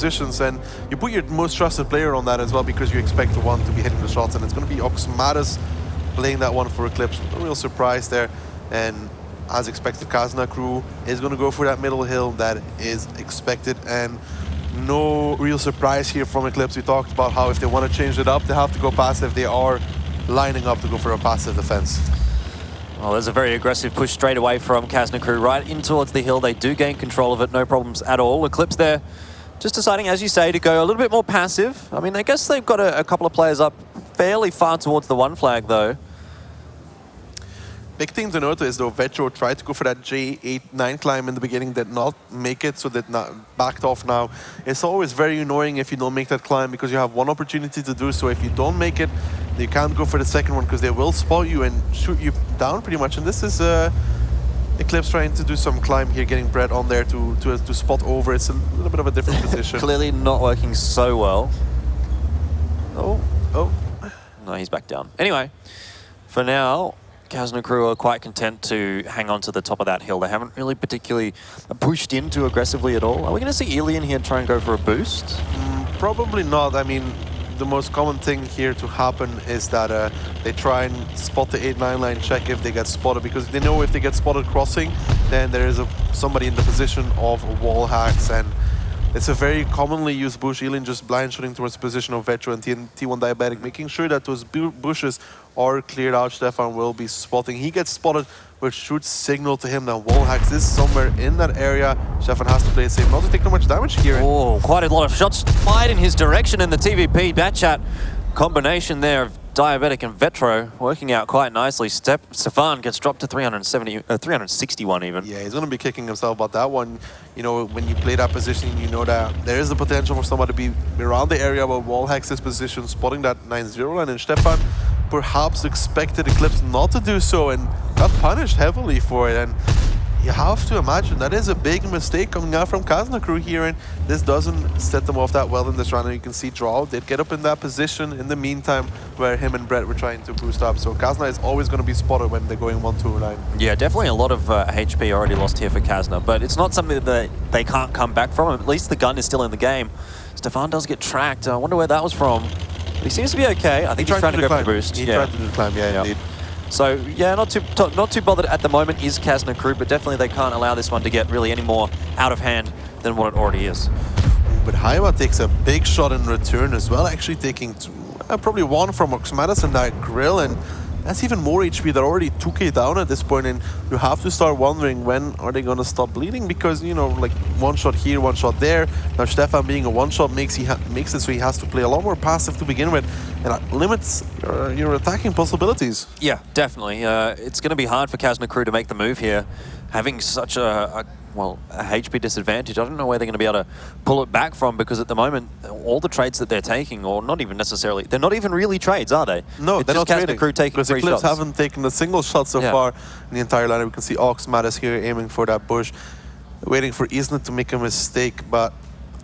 positions, and you put your most trusted player on that as well because you expect the one to be hitting the shots, and it's going to be Oxmatis playing that one for eClipse. No real surprise there, and as expected, Kazna Kru is going to go for that middle hill. That is expected, and no real surprise here from eClipse. We talked about how if they want to change it up, they have to go passive. They are lining up to go for a passive defense. Well, there's a very aggressive push straight away from Kazna Kru right in towards the hill. They do gain control of it, no problems at all. eClipse there just deciding, as you say, to go a little bit more passive. I mean, I guess they've got a couple of players up fairly far towards the one flag, though. Big thing to note is, though, Vetro tried to go for that J8-9 climb in the beginning, did not make it, so did not backed off now. It's always very annoying if you don't make that climb because you have one opportunity to do so. If you don't make it, you can't go for the second one because they will spot you and shoot you down pretty much. And this is eClipse trying to do some climb here, getting Brett on there to spot over. It's a little bit of a different position. Clearly not working so well. Oh. No, he's back down. Anyway, for now, Kazna Kru are quite content to hang on to the top of that hill. They haven't really particularly pushed in too aggressively at all. Are we going to see Elian here try and go for a boost? Probably not. I mean, the most common thing here to happen is that they try and spot the 8-9 line check if they get spotted, because they know if they get spotted crossing, then there is somebody in the position of wall hacks, and it's a very commonly used bush. Elian just blind shooting towards the position of Vetro and T1 Diabetic, making sure that those bushes are cleared out. Stefan will be spotting. He gets spotted, which should signal to him that wall hacks is somewhere in that area. Stefan has to play it safe, not to take too much damage here. Oh, quite a lot of shots fired in his direction in the TVP Batchat combination there of Diabetic and Vetro working out quite nicely. Stefan gets dropped to 361 even. Yeah, he's going to be kicking himself about that one. You know, when you play that position, you know that there is the potential for somebody to be around the area where wall hacks his position, spotting that 9-0 line, and Stefan perhaps expected eClipse not to do so and got punished heavily for it. And you have to imagine that is a big mistake coming out from Kazna Kru here, and this doesn't set them off that well in this round. And you can see Draw did get up in that position in the meantime where him and Brett were trying to boost up. So Kazna is always going to be spotted when they're going 1-2-9. Yeah, definitely a lot of HP already lost here for Kazna, but it's not something that they can't come back from. At least the gun is still in the game. Stefan does get tracked. I wonder where that was from. But he seems to be okay. I think he's trying to go for the boost. He tried to do the climb, yeah, indeed. So yeah, not too bothered at the moment is Kazna Kru, but definitely they can't allow this one to get really any more out of hand than what it already is. But Haima takes a big shot in return as well, actually taking probably one from Oxmatis in that grill, and that's even more HP. They're already 2k down at this point, and you have to start wondering when are they going to stop bleeding, because, you know, like one shot here, one shot there. Now Stefan being a one-shot makes it so he has to play a lot more passive to begin with, and that limits your attacking possibilities. Yeah, definitely. It's going to be hard for Kazna Kru to make the move here, having such a HP disadvantage. I don't know where they're going to be able to pull it back from, because at the moment, all the trades that they're taking, or not even necessarily, they're not even really trades, are they? No, it's they're just not Kazna trading. Kru taking free shots. Because eClipse haven't taken a single shot so far in the entire lineup. We can see Oxmatis here aiming for that bush, waiting for Isna to make a mistake, but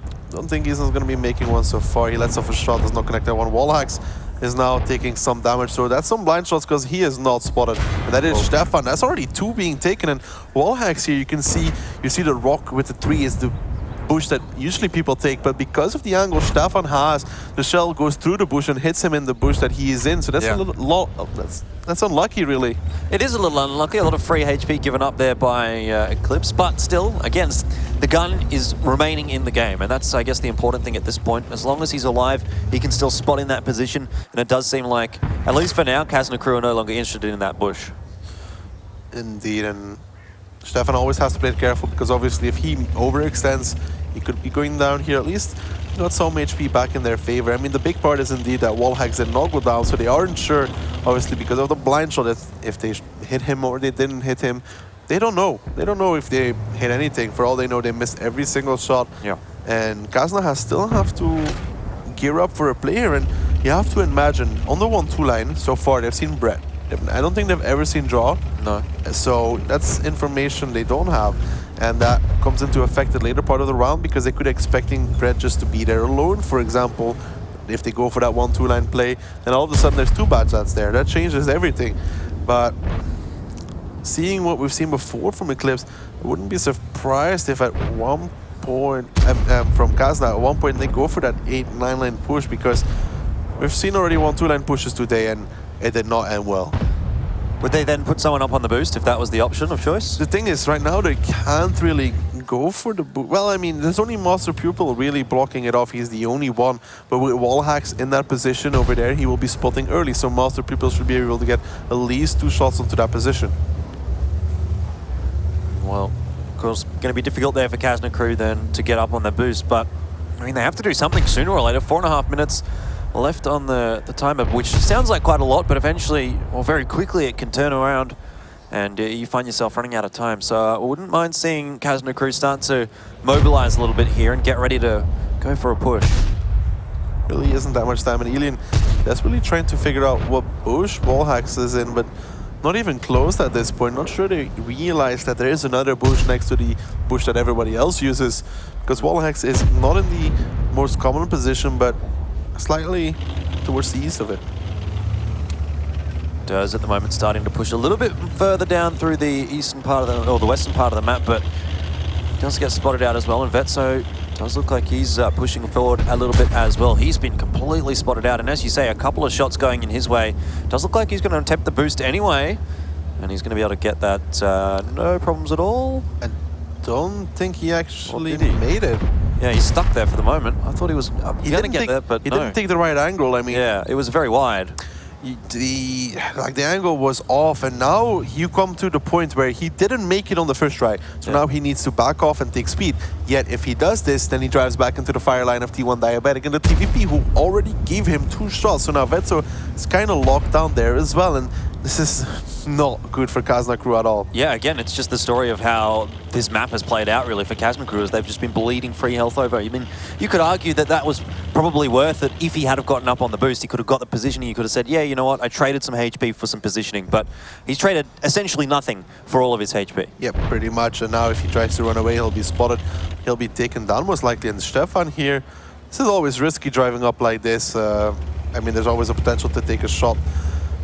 I don't think Isna's going to be making one so far. He lets off a shot, does not connect that one. Wallhacks is now taking some damage, so that's some blind shots because he is not spotted. And that is Stefan. That's already 2 being taken, and Wallhacks here, you see the rock with the 3 is the bush that usually people take, but because of the angle Stefan has, the shell goes through the bush and hits him in the bush that he is in. So that's a little that's unlucky, really. It is a little unlucky. A lot of free HP given up there by eClipse, but still, again, the gun is remaining in the game, and that's, I guess, the important thing at this point. As long as he's alive, he can still spot in that position, and it does seem like, at least for now, Kazna Kru are no longer interested in that bush. Indeed, and Stefan always has to play it careful, because obviously if he overextends, he could be going down here. At least got some HP back in their favor. I mean, the big part is indeed that wall hacks did not go down, so they aren't sure, obviously, because of the blind shot, if they hit him or they didn't hit him. They don't know. They don't know if they hit anything. For all they know, they missed every single shot. Yeah. And Kazna still have to gear up for a player, and you have to imagine, on the 1-2 line, so far, they've seen Brett. I don't think they've ever seen Draw. No. So that's information they don't have. And that comes into effect the later part of the round, because they could be expecting Brett just to be there alone, for example. If they go for that 1-2 line play, then all of a sudden there's 2 bad shots there. That changes everything. But seeing what we've seen before from eClipse, I wouldn't be surprised if at one point, from Kazna, at one point they go for that 8-9 line push, because we've seen already 1-2 line pushes today and it did not end well. Would they then put someone up on the boost if that was the option of choice? The thing is, right now they can't really go for the boost. Well, I mean, there's only Master Pupil really blocking it off. He's the only one. But with wall hacks in that position over there, he will be spotting early. So Master Pupil should be able to get at least 2 shots onto that position. Well, of course, going to be difficult there for Kazna Kru then to get up on the boost. But, I mean, they have to do something sooner or later. 4.5 minutes left on the timer, which sounds like quite a lot, but eventually, or very quickly, it can turn around and you find yourself running out of time. So I wouldn't mind seeing Kazna Kru start to mobilize a little bit here and get ready to go for a push. Really isn't that much time, and Alien desperately trying to figure out what bush Wallhacks is in, but not even close at this point. Not sure they realize that there is another bush next to the bush that everybody else uses, because Wallhacks is not in the most common position, but slightly towards the east of it. Does at the moment starting to push a little bit further down through the eastern part of the, or the western part of the map, but does get spotted out as well. And Vetso does look like he's pushing forward a little bit as well. He's been completely spotted out, and as you say, a couple of shots going in his way. Does look like he's going to attempt the boost anyway, and he's going to be able to get that no problems at all. I don't think he actually made it. Yeah, he's stuck there for the moment. I thought he was he didn't get there, but he didn't take the right angle. I mean, yeah, it was very wide. The angle was off, and now you come to the point where he didn't make it on the first try, so now he needs to back off and take speed. Yet if he does this, then he drives back into the fire line of T1 Diabetic and the TVP, who already gave him 2 shots. So now Vetso is kind of locked down there as well, and this is not good for Kazna Kru at all. Yeah, again, it's just the story of how this map has played out really for Kazna Kru, as they've just been bleeding free health over. I mean, you could argue that that was probably worth it. If he had have gotten up on the boost, he could have got the positioning. He could have said, yeah, you know what, I traded some HP for some positioning, but he's traded essentially nothing for all of his HP. Yep, pretty much. And now if he tries to run away, he'll be spotted. He'll be taken down most likely. And Stefan here, this is always risky driving up like this. I mean, there's always a potential to take a shot,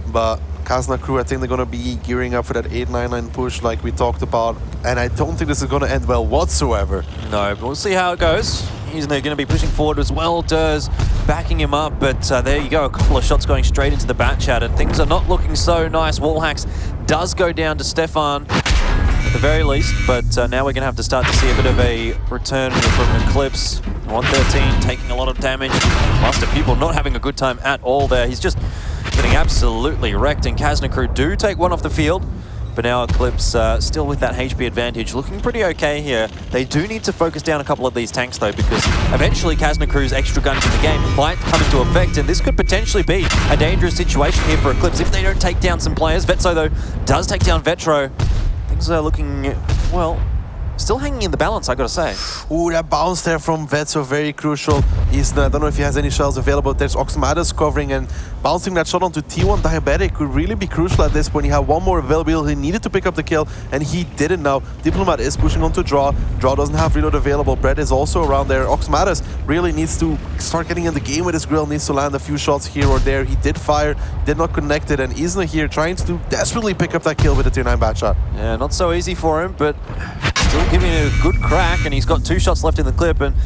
but Kazna Kru, I think they're going to be gearing up for that 8-9-9 push like we talked about, and I don't think this is going to end well whatsoever. No, but we'll see how it goes. He's going to be pushing forward as well. Durs backing him up, but there you go, a couple of shots going straight into the bat chat, and things are not looking so nice. Wallhacks does go down to Stefan at the very least, but now we're going to have to start to see a bit of a return from eClipse. 113 taking a lot of damage. Master Pupil not having a good time at all there. He's just getting absolutely wrecked, and Kazna Kru do take one off the field, but now eClipse still with that HP advantage, looking pretty okay here. They do need to focus down a couple of these tanks though, because eventually Kazna Kru's extra guns in the game might come into effect, and this could potentially be a dangerous situation here for eClipse if they don't take down some players. Vetso though does take down Vetro. Things are looking, well, still hanging in the balance, I gotta say. Ooh, that bounce there from Vetso, very crucial. I don't know if he has any shells available. There's Oxmadas covering, and bouncing that shot onto T1 Diabetic could really be crucial at this point. He had one more available. He needed to pick up the kill, and he didn't now. Diplomat is pushing onto Draw. Draw doesn't have reload available. Brett is also around there. Oxmadas really needs to start getting in the game with his grill, needs to land a few shots here or there. He did fire, did not connect it, and Isna here trying to desperately pick up that kill with a tier 9 bat shot. Yeah, not so easy for him, but still giving it a good crack, and he's got 2 shots left in the clip, and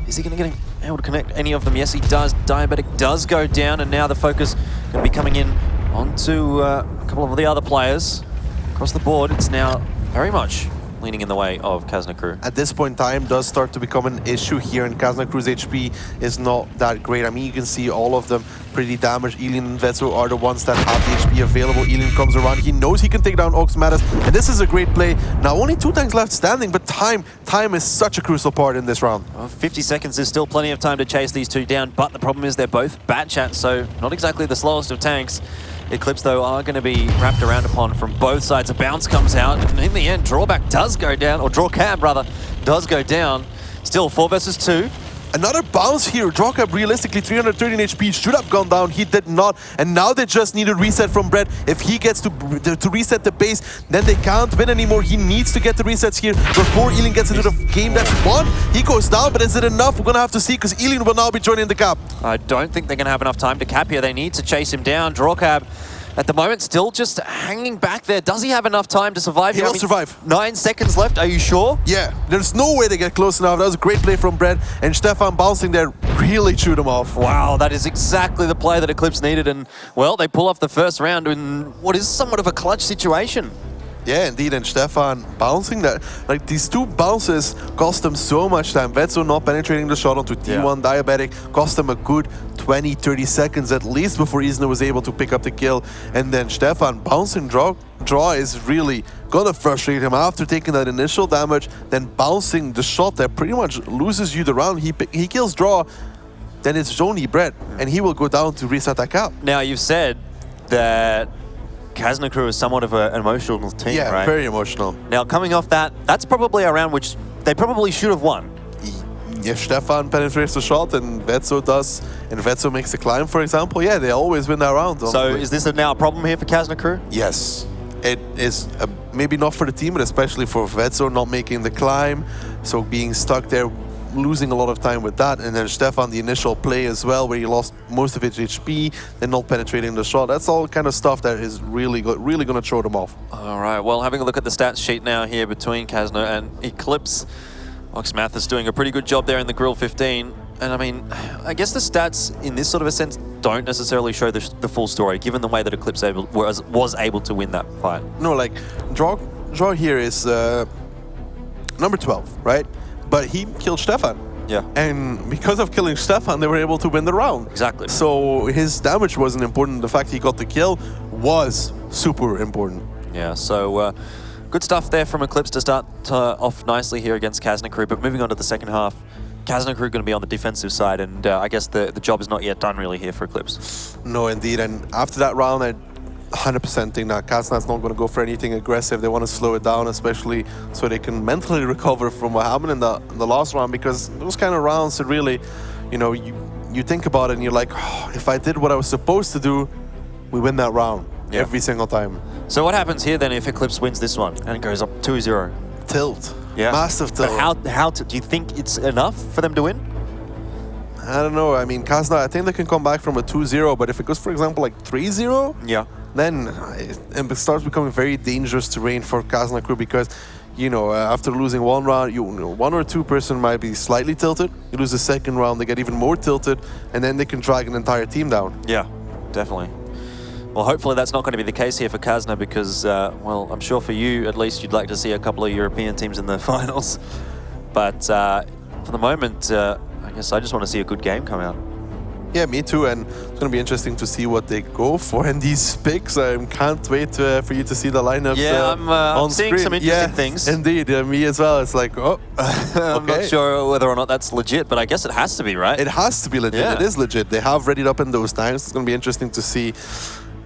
is he going to get able to connect any of them? Yes, he does. Diabetic does go down, and now the focus going to be coming in onto a couple of the other players across the board. It's now very much leaning in the way of Kazna Kru. At this point, time does start to become an issue here, and Kazna Kru's HP is not that great. I mean, you can see all of them pretty damaged. Alien and Vetso are the ones that have the HP available. Alien comes around. He knows he can take down Oxmadas, and this is a great play. Now, only 2 tanks left standing, but time is such a crucial part in this round. Well, 50 seconds is still plenty of time to chase these 2 down, but the problem is they're both bat chat, so not exactly the slowest of tanks. eClipse, though, are going to be wrapped around upon from both sides. A bounce comes out, and in the end, Drawback does go down, or Drawcab, rather, does go down. Still 4 versus 2. Another bounce here. Drawcab realistically 313 HP should have gone down. He did not, and now they just need a reset from Brett. If he gets to reset the base, then they can't win anymore. He needs to get the resets here before Elin gets into the game. That's 1. He goes down, but is it enough? We're gonna have to see, because Elin will now be joining the cap. I don't think they're going to have enough time to cap here. They need to chase him down. Drawcab at the moment, still just hanging back there. Does he have enough time to survive? He will survive. 9 seconds left, are you sure? Yeah, there's no way to get close enough. That was a great play from Brett, and Stefan bouncing there really chewed him off. Wow, that is exactly the play that eClipse needed, and, well, they pull off the first round in what is somewhat of a clutch situation. Yeah, indeed, and Stefan bouncing that. Like, these two bounces cost him so much time. Vetso not penetrating the shot onto T1 Diabetic cost him a good 20-30 seconds at least before Isna was able to pick up the kill. And then Stefan bouncing draw is really gonna frustrate him after taking that initial damage, then bouncing the shot that pretty much loses you the round. He kills draw, then it's only Brett, and he will go down to reset that cap. Now, you've said that Kazna Kru is somewhat of an emotional team, right? Yeah, very emotional. Now, coming off that, that's probably a round which they probably should have won. If Stefan penetrates the shot and Vetso does, and Vetso makes the climb, for example, yeah, they always win that round. So is this now a problem here for Kazna Kru? Yes. It is maybe not for the team, but especially for Vetso not making the climb, so being stuck there, losing a lot of time with that, and then Stefan, the initial play as well, where he lost most of his HP, and not penetrating the shot. That's all kind of stuff that is really going to throw them off. All right, well, having a look at the stats sheet now here between Kazna and eClipse, Oxmath is doing a pretty good job there in the Grill 15. And I mean, I guess the stats in this sort of a sense don't necessarily show the full story, given the way that eClipse was able to win that fight. No, like, draw here is number 12, right? But he killed Stefan. Yeah. And because of killing Stefan, they were able to win the round. Exactly. So his damage wasn't important. The fact he got the kill was super important. Yeah, so good stuff there from eClipse to start off nicely here against Kazna Kru. But moving on to the second half, Kazna Kru going to be on the defensive side, and I guess the job is not yet done really here for eClipse. No, indeed. And after that round, I 100% think that Kazna's not going to go for anything aggressive. They want to slow it down, especially so they can mentally recover from what happened in the last round, because those kind of rounds, it really, you know, you think about it and you're like, oh, if I did what I was supposed to do, we win that round every single time. So what happens here then if eClipse wins this one and goes up 2-0? Tilt. Yeah. Massive tilt. But do you think it's enough for them to win? I don't know. I mean, Kazna, I think they can come back from a 2-0, but if it goes, for example, like 3-0, yeah, then it starts becoming very dangerous terrain for Kazna Kru, because, you know, after losing one round, one or two person might be slightly tilted. You lose the second round, they get even more tilted, and then they can drag an entire team down. Yeah, definitely. Well, hopefully that's not going to be the case here for Kazna, because, well, I'm sure for you, at least, you'd like to see a couple of European teams in the finals. But for the moment, I guess I just want to see a good game come out. Yeah, me too, and it's going to be interesting to see what they go for in these picks. I can't wait for you to see the lineups. Yeah, I'm seeing screen. some interesting things. Indeed, me as well. It's like, oh, I'm not sure whether or not that's legit, but I guess it has to be, right? It has to be legit. Yeah. It is legit. They have readied up in those times. It's going to be interesting to see.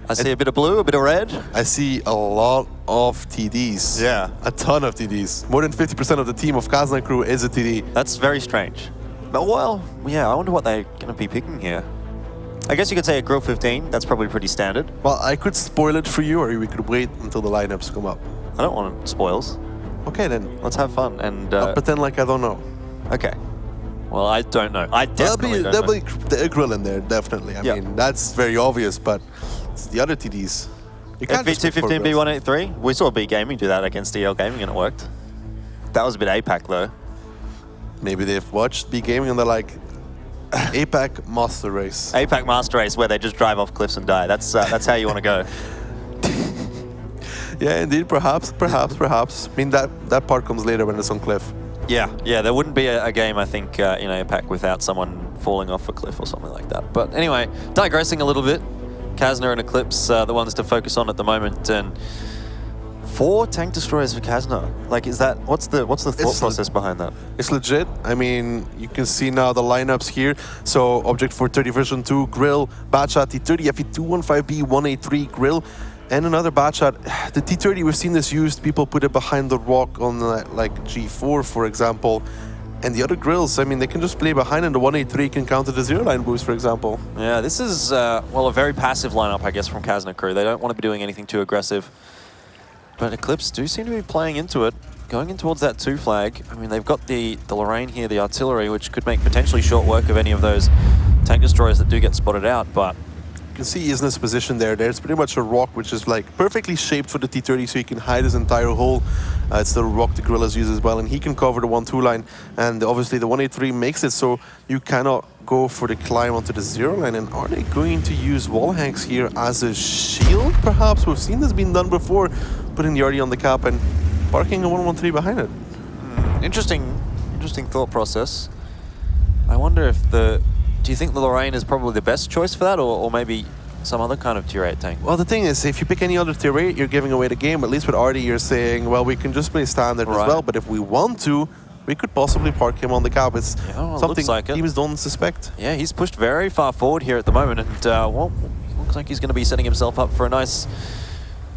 I see a bit of blue, a bit of red. I see a lot of TDs. Yeah. A ton of TDs. More than 50% of the team of Kazna Kru is a TD. That's very strange. But, well, yeah, I wonder what they're going to be picking here. I guess you could say a Grill 15. That's probably pretty standard. Well, I could spoil it for you, or we could wait until the lineups come up. I don't want spoils. Okay, then. Let's have fun. And I'll pretend like I don't know. Okay. Well, I don't know. I definitely don't know. There'll be a Grill in there, definitely. I mean, that's very obvious, but it's the other TDs. FV215 B183. We saw B Gaming do that against DL Gaming, and it worked. That was a bit APAC, though. Maybe they've watched B Gaming and they're like, APAC Master Race. APAC Master Race, where they just drive off cliffs and die. That's how you want to go. Yeah, indeed. Perhaps. I mean, that part comes later when it's on cliff. Yeah. There wouldn't be a game, I think, in APAC without someone falling off a cliff or something like that. But anyway, digressing a little bit. Kazna and eClipse, the ones to focus on at the moment, and 4 tank destroyers for Kazna. Like, is that what's the thought process behind that? It's legit. I mean, you can see now the lineups here. So object for 30 version 2 Grill, Batshot T30 FE215B 183 Grill, and another Batshot. The T30, we've seen this used. People put it behind the rock on like G4, for example. And the other grills, I mean, they can just play behind, and the 183 can counter the zero-line boost, for example. Yeah, this is, well, a very passive lineup, I guess, from Kazna Kru. They don't want to be doing anything too aggressive. But eClipse do seem to be playing into it, going in towards that 2 flag. I mean, they've got the Lorraine here, the artillery, which could make potentially short work of any of those tank destroyers that do get spotted out. But You can see Isna's position there. There's pretty much a rock which is like perfectly shaped for the T30, so he can hide his entire hole. It's the rock the Gorillas use as well, and he can cover the 1-2 line. And obviously the 183 makes it so you cannot go for the climb onto the 0 line. And are they going to use wall hangs here as a shield, perhaps? We've seen this being done before, putting the RD on the cap and parking a 113 behind it. Interesting thought process. I wonder if do you think the Lorraine is probably the best choice for that, or maybe some other kind of tier 8 tank? Well, the thing is, if you pick any other tier 8, you're giving away the game. At least with RD, you're saying, well, we can just play standard as well, but if we want to, we could possibly park him on the cap. It's something like teams don't suspect. Yeah, he's pushed very far forward here at the moment, and well, looks like he's going to be setting himself up for a nice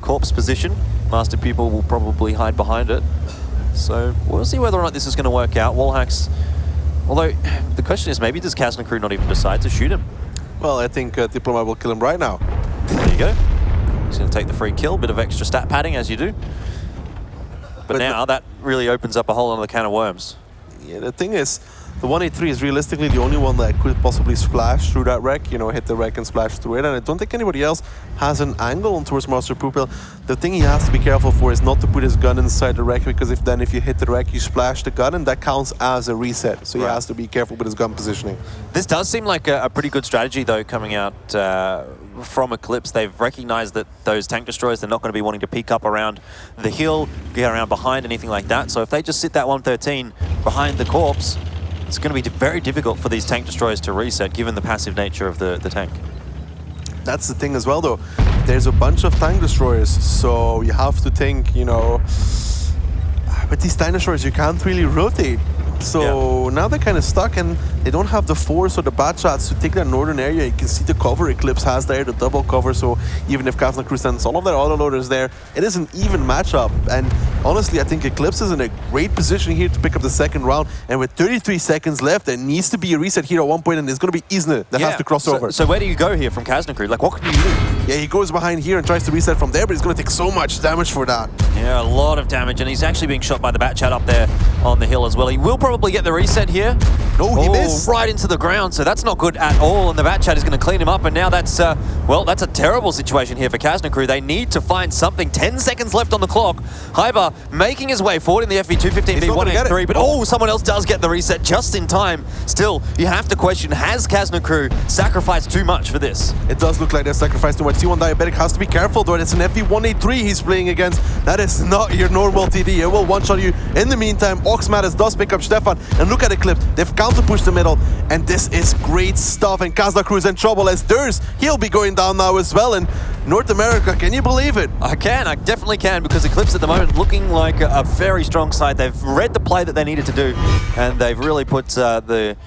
corpse position. Master Pupil will probably hide behind it. So we'll see whether or not this is going to work out. Wall hacks, although the question is, maybe does Kazna Kru not even decide to shoot him? Well, I think Diplomat will kill him right now. There you go. He's going to take the free kill, bit of extra stat padding as you do. But now that really opens up a whole other can of worms. Yeah, the thing is, the 183 is realistically the only one that could possibly splash through that wreck, you know, hit the wreck and splash through it. And I don't think anybody else has an angle on towards Master Pupil. The thing he has to be careful for is not to put his gun inside the wreck, because if you hit the wreck, you splash the gun, and that counts as a reset. So he has to be careful with his gun positioning. This does seem like a pretty good strategy, though, coming out from eClipse. They've recognized that those tank destroyers, they're not going to be wanting to peek up around the hill, get around behind, anything like that. So if they just sit that 113 behind the corpse, it's going to be very difficult for these tank destroyers to reset, given the passive nature of the tank. That's the thing as well, though. There's a bunch of tank destroyers, so you have to think, you know, with these tank destroyers, you can't really rotate. So now they're kind of stuck, and they don't have the force or the bad shots to take that northern area. You can see the cover eClipse has there, the double cover, so even if Kazna Kru sends all of their autoloaders there, it is an even matchup. And honestly, I think eClipse is in a great position here to pick up the second round, and with 33 seconds left, there needs to be a reset here at one point, and it's going to be Isna that has to cross over. So where do you go here from Kazna Kru? Like, what can you do? Yeah, he goes behind here and tries to reset from there, but he's going to take so much damage for that. Yeah, a lot of damage, and he's actually being shot by the Bat Chat up there on the hill as well. He will probably get the reset here. No, he missed. Right into the ground, so that's not good at all, and the Bat Chat is going to clean him up, and now that's, well, that's a terrible situation here for Kazna Kru. They need to find something. 10 seconds left on the clock. Hyber making his way forward in the FV215 V183, but someone else does get the reset just in time. Still, you have to question, has Kazna Kru sacrificed too much for this? It does look like they sacrificed too much. T1 Diabetic has to be careful, though. It's an FV183 he's playing against. That is not your normal TD. It will one-shot you. In the meantime, Oxmatis does pick up Stefan, and look at eClipse. They've counter-pushed the middle, and this is great stuff, and Kazna Kru is in trouble as Durs, he'll be going down now as well. And North America, can you believe it? I definitely can, because eClipse at the moment looking like a very strong side. They've read the play that they needed to do, and they've really put the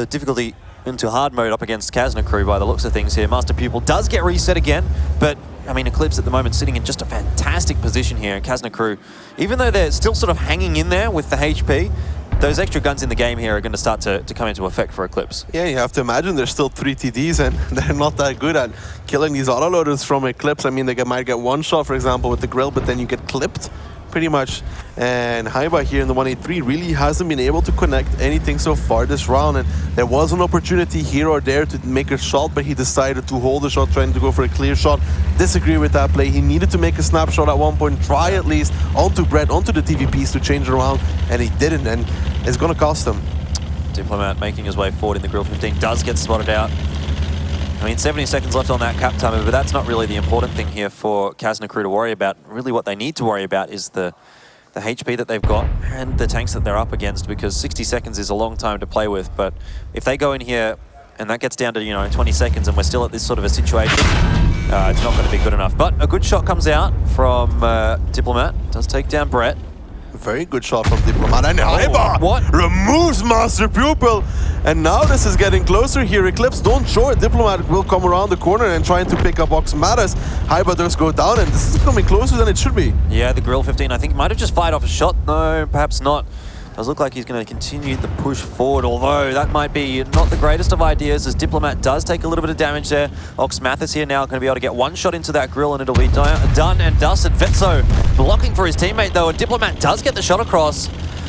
difficulty into hard mode up against Kazna Kru by the looks of things here. Master Pupil does get reset again, but I mean, eClipse at the moment sitting in just a fantastic position here, and Kazna Kru, even though they're still sort of hanging in there with the HP, those extra guns in the game here are going to start to come into effect for eClipse. Yeah, you have to imagine there's still 3 TDs, and they're not that good at killing these autoloaders from eClipse. I mean, they might get one shot, for example, with the grill, but then you get clipped pretty much. And Haiba here in the 183 really hasn't been able to connect anything so far this round, and there was an opportunity here or there to make a shot, but he decided to hold the shot, trying to go for a clear shot. Disagree with that play. He needed to make a snapshot at one point, try at least onto Brett, onto the TVPs to change around, and he didn't, and it's gonna cost him. Diplomat making his way forward in the grill 15 does get spotted out. I mean, 70 seconds left on that cap timer, but that's not really the important thing here for Kazna Kru to worry about. Really what they need to worry about is the HP that they've got and the tanks that they're up against, because 60 seconds is a long time to play with. But if they go in here and that gets down to, you know, 20 seconds and we're still at this sort of a situation, it's not going to be good enough. But a good shot comes out from Diplomat. Does take down Brett. Very good shot from Diplomat, and Haiba removes Master Pupil, and now this is getting closer here. eClipse don't show it. Diplomat will come around the corner and trying to pick up Oxmatis. Haiba does go down, and this is coming closer than it should be. Yeah, the Grill 15 I think might have just fired off a shot. No, perhaps not. Does look like he's going to continue the push forward, although that might be not the greatest of ideas, as Diplomat does take a little bit of damage there. Oxmatis here now going to be able to get one shot into that grill, and it'll be done and dusted. Vetso blocking for his teammate though, and Diplomat does get the shot across.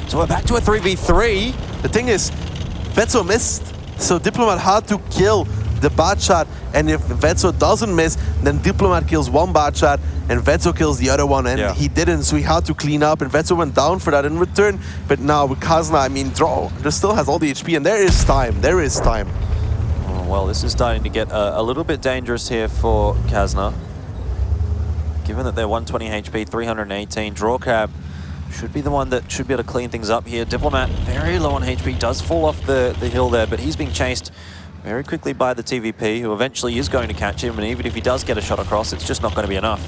So we're back to a 3v3. The thing is, Vetso missed, so Diplomat had to kill the bad shot, and if Vetso doesn't miss, then Diplomat kills one bad shot, and Vetso kills the other one, and he didn't, so he had to clean up, and Vetso went down for that in return. But now with Kazna, I mean, Draw just still has all the HP, and there is time. There is time. Oh, well, this is starting to get a little bit dangerous here for Kazna. Given that they're 120 HP, 318, Draw Cab should be the one that should be able to clean things up here. Diplomat, very low on HP, does fall off the hill there, but he's being chased very quickly by the TVP, who eventually is going to catch him, and even if he does get a shot across, it's just not going to be enough.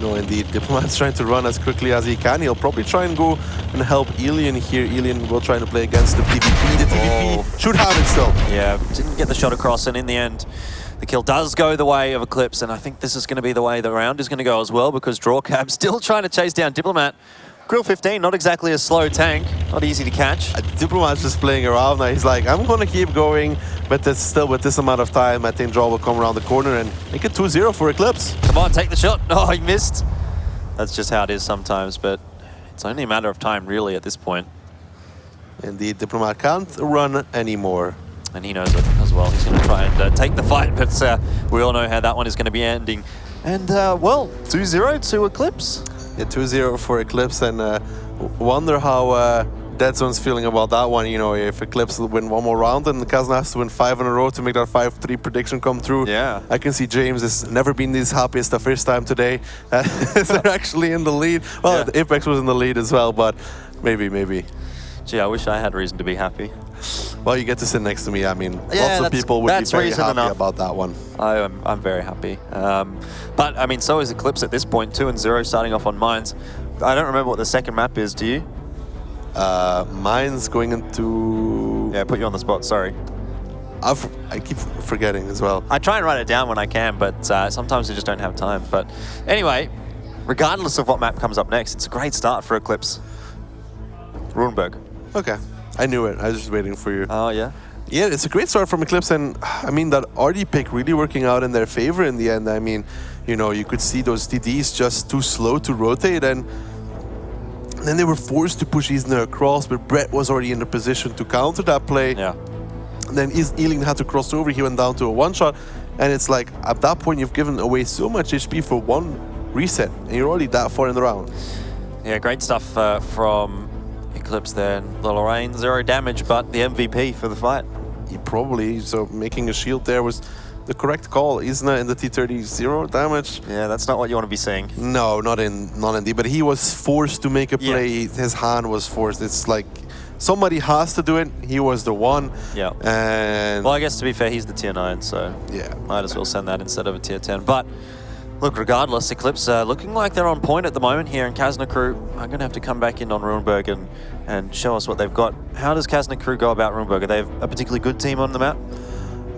No, indeed. Diplomat's trying to run as quickly as he can. He'll probably try and go and help Alien here. Alien will try to play against the TVP. The TVP should have it still. Yeah, didn't get the shot across, and in the end, the kill does go the way of eClipse, and I think this is going to be the way the round is going to go as well, because Drawcab still trying to chase down Diplomat. Grill 15, not exactly a slow tank, not easy to catch. Diplomat's just playing around now. He's like, I'm going to keep going, but that's still with this amount of time, I think Draw will come around the corner and make it 2-0 for eClipse. Come on, take the shot. Oh, he missed. That's just how it is sometimes, but it's only a matter of time, really, at this point. Indeed, Diplomat can't run anymore. And he knows it as well. He's going to try and take the fight, but we all know how that one is going to be ending. And, well, 2-0 to eClipse. Yeah, 2-0 for eClipse, and wonder how Dead Zone's feeling about that one. You know, if eClipse will win one more round and Kazna has to win 5 in a row to make that 5-3 prediction come through. Yeah. I can see James has never been this happiest the first time today. They're actually in the lead. Well, Yeah. Apex was in the lead as well, but maybe. Gee, I wish I had reason to be happy. Well, you get to sit next to me. I mean, Yeah, lots of people would be very happy enough. about that one. I'm very happy. But, I mean, so is eClipse at this point, 2-0 starting off on Mines. I don't remember what the second map is, do you? Mine's going into... Yeah, put you on the spot, sorry. I keep forgetting as well. I try and write it down when I can, but sometimes I just don't have time. But anyway, regardless of what map comes up next, it's a great start for eClipse. Runeberg. Okay, I knew it. I was just waiting for you. Oh, yeah? Yeah, it's a great start from eClipse, and I mean, that RD pick really working out in their favor in the end. I mean, you know, you could see those TDs just too slow to rotate, and then they were forced to push Isner across, but Brett was already in a position to counter that play. Yeah. And then Ealing had to cross over, he went down to a one-shot, and it's like, at that point, you've given away so much HP for one reset, and you're already that far in the round. Yeah, great stuff from eClipse there. And Lorraine, 0 damage, but the MVP for the fight. Probably, so making a shield there was the correct call. Isna in the T30, 0 damage. Yeah, that's not what you want to be seeing. No, not indeed. But he was forced to make a play. Yeah. His hand was forced. It's like somebody has to do it. He was the one. Yeah. And well, I guess to be fair, he's the tier 9, so yeah, might as well send that instead of a tier 10. But look, regardless, eClipse looking like they're on point at the moment here, and Kazna Kru are going to have to come back in on Runeberg and show us what they've got. How does Kazna Kru go about Runeberg? Are they a particularly good team on the map?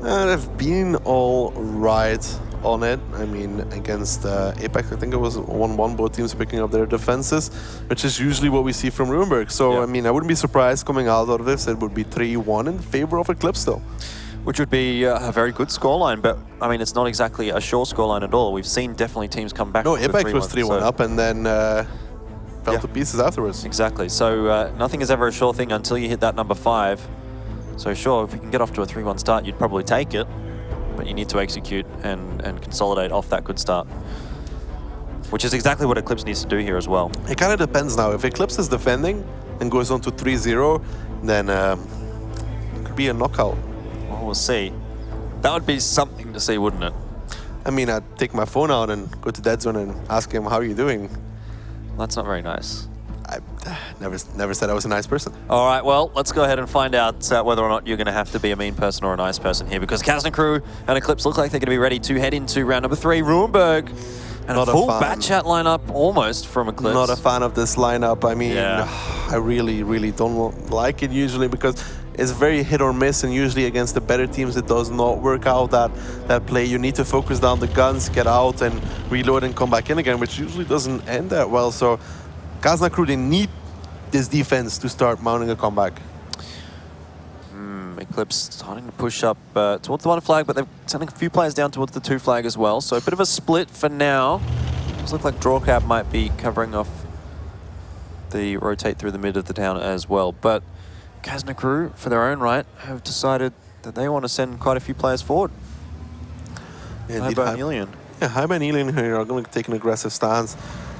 They've been all right on it. I mean, against Apex, I think it was 1-1, both teams picking up their defenses, which is usually what we see from Runeberg. So, yeah. I mean, I wouldn't be surprised coming out of this. It would be 3-1 in favor of eClipse still. Which would be a very good scoreline, but I mean, it's not exactly a sure scoreline at all. We've seen definitely teams come back. No, Apex was 3-1 up and then fell to pieces afterwards. Exactly. So nothing is ever a sure thing until you hit that number 5. So sure, if you can get off to a 3-1 start, you'd probably take it, but you need to execute and consolidate off that good start. Which is exactly what eClipse needs to do here as well. It kind of depends now. If eClipse is defending and goes on to 3-0, then it could be a knockout. Well, we'll see. That would be something to see, wouldn't it? I mean, I'd take my phone out and go to Dead Zone and ask him, how are you doing? That's not very nice. I never said I was a nice person. All right, well, let's go ahead and find out whether or not you're going to have to be a mean person or a nice person here, because Kazna Kru and eClipse look like they're going to be ready to head into round number 3, Runeberg. And Not a full bat chat lineup almost from eClipse. Not a fan of this lineup. I mean, I really don't like it usually, because it's very hit or miss, and usually against the better teams it does not work out that play. You need to focus down the guns, get out and reload and come back in again, which usually doesn't end that well. So Kazna Kru, they need this defense to start mounting a comeback. eClipse starting to push up towards the 1 flag, but they're sending a few players down towards the 2 flag as well. So a bit of a split for now. Does look like Drawcab might be covering off the rotate through the mid of the town as well. But Kazna Kru, for their own right, have decided that they want to send quite a few players forward. Yeah, Hybo and Elian. Yeah, Hybo and Elian here are going to take an aggressive stance.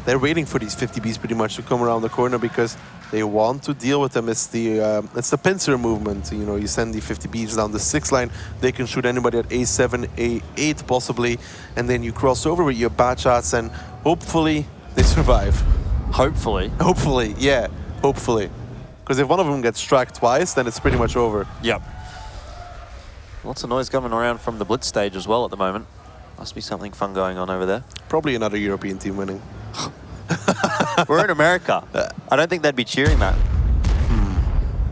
They're waiting for these 50Bs pretty much to come around the corner because they want to deal with them. It's the pincer movement. You know, you send the 50Bs down the 6 line. They can shoot anybody at A7, A8 possibly, and then you cross over with your bad shots, and hopefully they survive. Hopefully. Hopefully, yeah, hopefully. Because if one of them gets struck twice, then it's pretty much over. Yep. Lots of noise coming around from the blitz stage as well at the moment. Must be something fun going on over there. Probably another European team winning. We're in America. I don't think they'd be cheering that.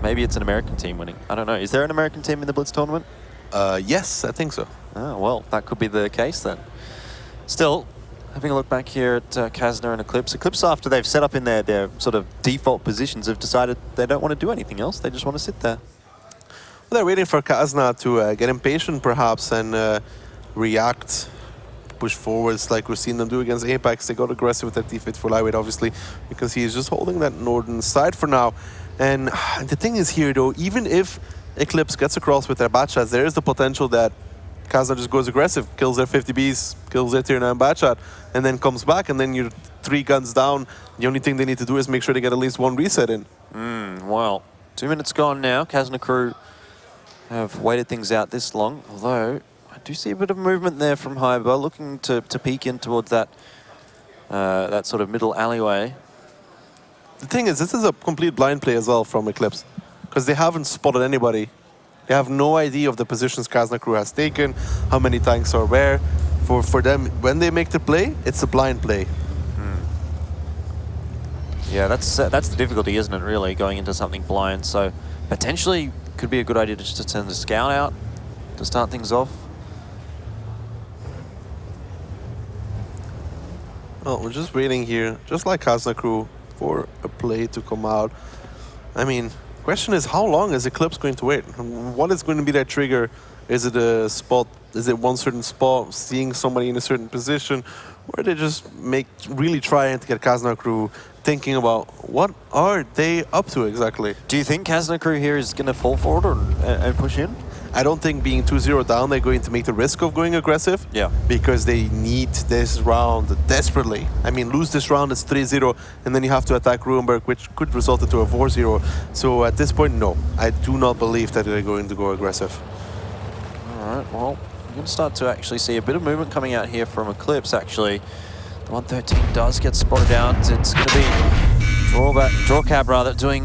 Maybe it's an American team winning. I don't know. Is there an American team in the blitz tournament? Yes, I think so. Oh, well, that could be the case then. Still, having a look back here at Kazna and eClipse. eClipse, after they've set up in their sort of default positions, have decided they don't want to do anything else. They just want to sit there. Well, they're waiting for Kazna to get impatient, perhaps, and react, push forwards like we've seen them do against Apex. They got aggressive with that defense for lightweight, obviously, because he is just holding that northern side for now. And the thing is here, though, even if eClipse gets across with their bad shots, there is the potential that Kazna just goes aggressive, kills their 50Bs, kills their tier 9 bad shot, and then comes back, and then you're 3 guns down. The only thing they need to do is make sure they get at least 1 reset in. Well, 2 minutes gone now. Kazna Kru have waited things out this long, although I do see a bit of movement there from Hybo, looking to peek in towards that that sort of middle alleyway. The thing is, this is a complete blind play as well from eClipse, because they haven't spotted anybody. They have no idea of the positions Kazna Kru has taken, how many tanks are where. For them, when they make the play, it's a blind play. Yeah, that's the difficulty, isn't it, really, going into something blind. So potentially could be a good idea just to send a scout out to start things off. Well, we're just waiting here, just like Kazna Kru, for a play to come out. I mean, question is, how long is eClipse going to wait? What is going to be that trigger? Is it a spot? Is it one certain spot, seeing somebody in a certain position? Or they just really trying to get Kazna Kru thinking about what are they up to exactly? Do you think Kazna Kru here is going to fall forward and push in? I don't think being 2-0 down, they're going to make the risk of going aggressive. Yeah. Because they need this round desperately. I mean, lose this round, it's 3-0, and then you have to attack Ruenberg, which could result into a 4-0. So at this point, no. I do not believe that they're going to go aggressive. All right, well, we're going to start to actually see a bit of movement coming out here from eClipse, actually. The 113 does get spotted out. It's going to be draw cab rather, doing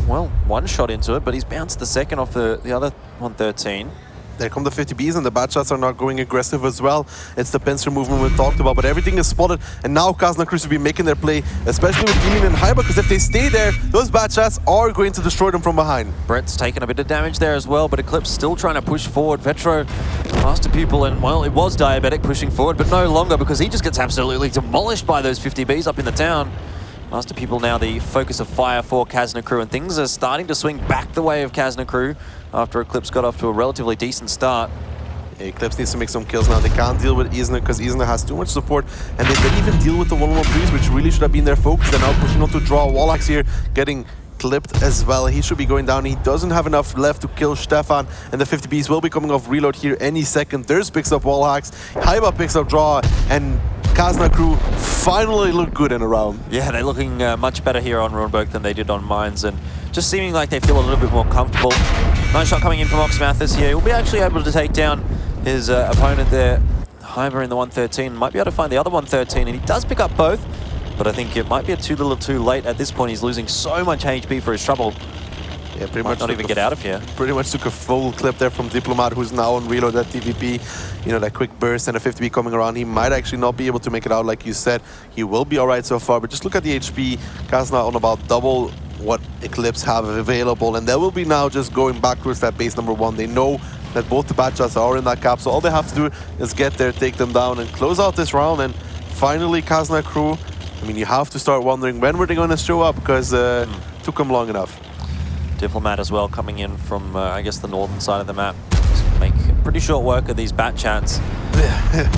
well, 1 shot into it, but he's bounced the second off the other 113. There come the 50Bs, and the bad shots are not going aggressive as well. It's the pincer movement we talked about, but everything is spotted, and now Kazna Kru should be making their play, especially with Elian and Hybo, because if they stay there, those bad shots are going to destroy them from behind. Brett's taken a bit of damage there as well, but eClipse still trying to push forward. Vetro, master pupil, and well, it was Diabetic pushing forward, but no longer, because he just gets absolutely demolished by those 50Bs up in the town. Master Pupil now the focus of fire for Kazna Kru, and things are starting to swing back the way of Kazna Kru after eClipse got off to a relatively decent start. Yeah, eClipse needs to make some kills now. They can't deal with Isna because Isna has too much support, and they didn't even deal with the 1-1-3s, which really should have been their focus. They're now pushing on to draw. Wallax here getting clipped as well. He should be going down. He doesn't have enough left to kill Stefan, and the 50Bs will be coming off reload here any second. Thurs picks up wall hacks, Hyba picks up draw, and Kazna Kru finally look good in a round. Yeah, they're looking much better here on Ruenberg than they did on Mines, and just seeming like they feel a little bit more comfortable. Nice shot coming in from Ox Mathis here. He'll be actually able to take down his opponent there. Hyber in the 113. Might be able to find the other 113, and he does pick up both, but I think it might be a little too late at this point. He's losing so much HP for his trouble. Yeah, pretty Might much not even get out of here. Pretty much took a full clip there from Diplomat, who's now on reload at TVP. You know, that quick burst and a 50B coming around. He might actually not be able to make it out, like you said. He will be all right so far, but just look at the HP. Kazna on about double what eClipse have available, and they will be now just going back towards that base number 1. They know that both the bad shots are in that cap, so all they have to do is get there, take them down, and close out this round. And finally, Kazna Kru, I mean, you have to start wondering when were they going to show up, because it took them long enough. Diplomat as well coming in from, I guess, the northern side of the map. Just make pretty short work of these bat chats.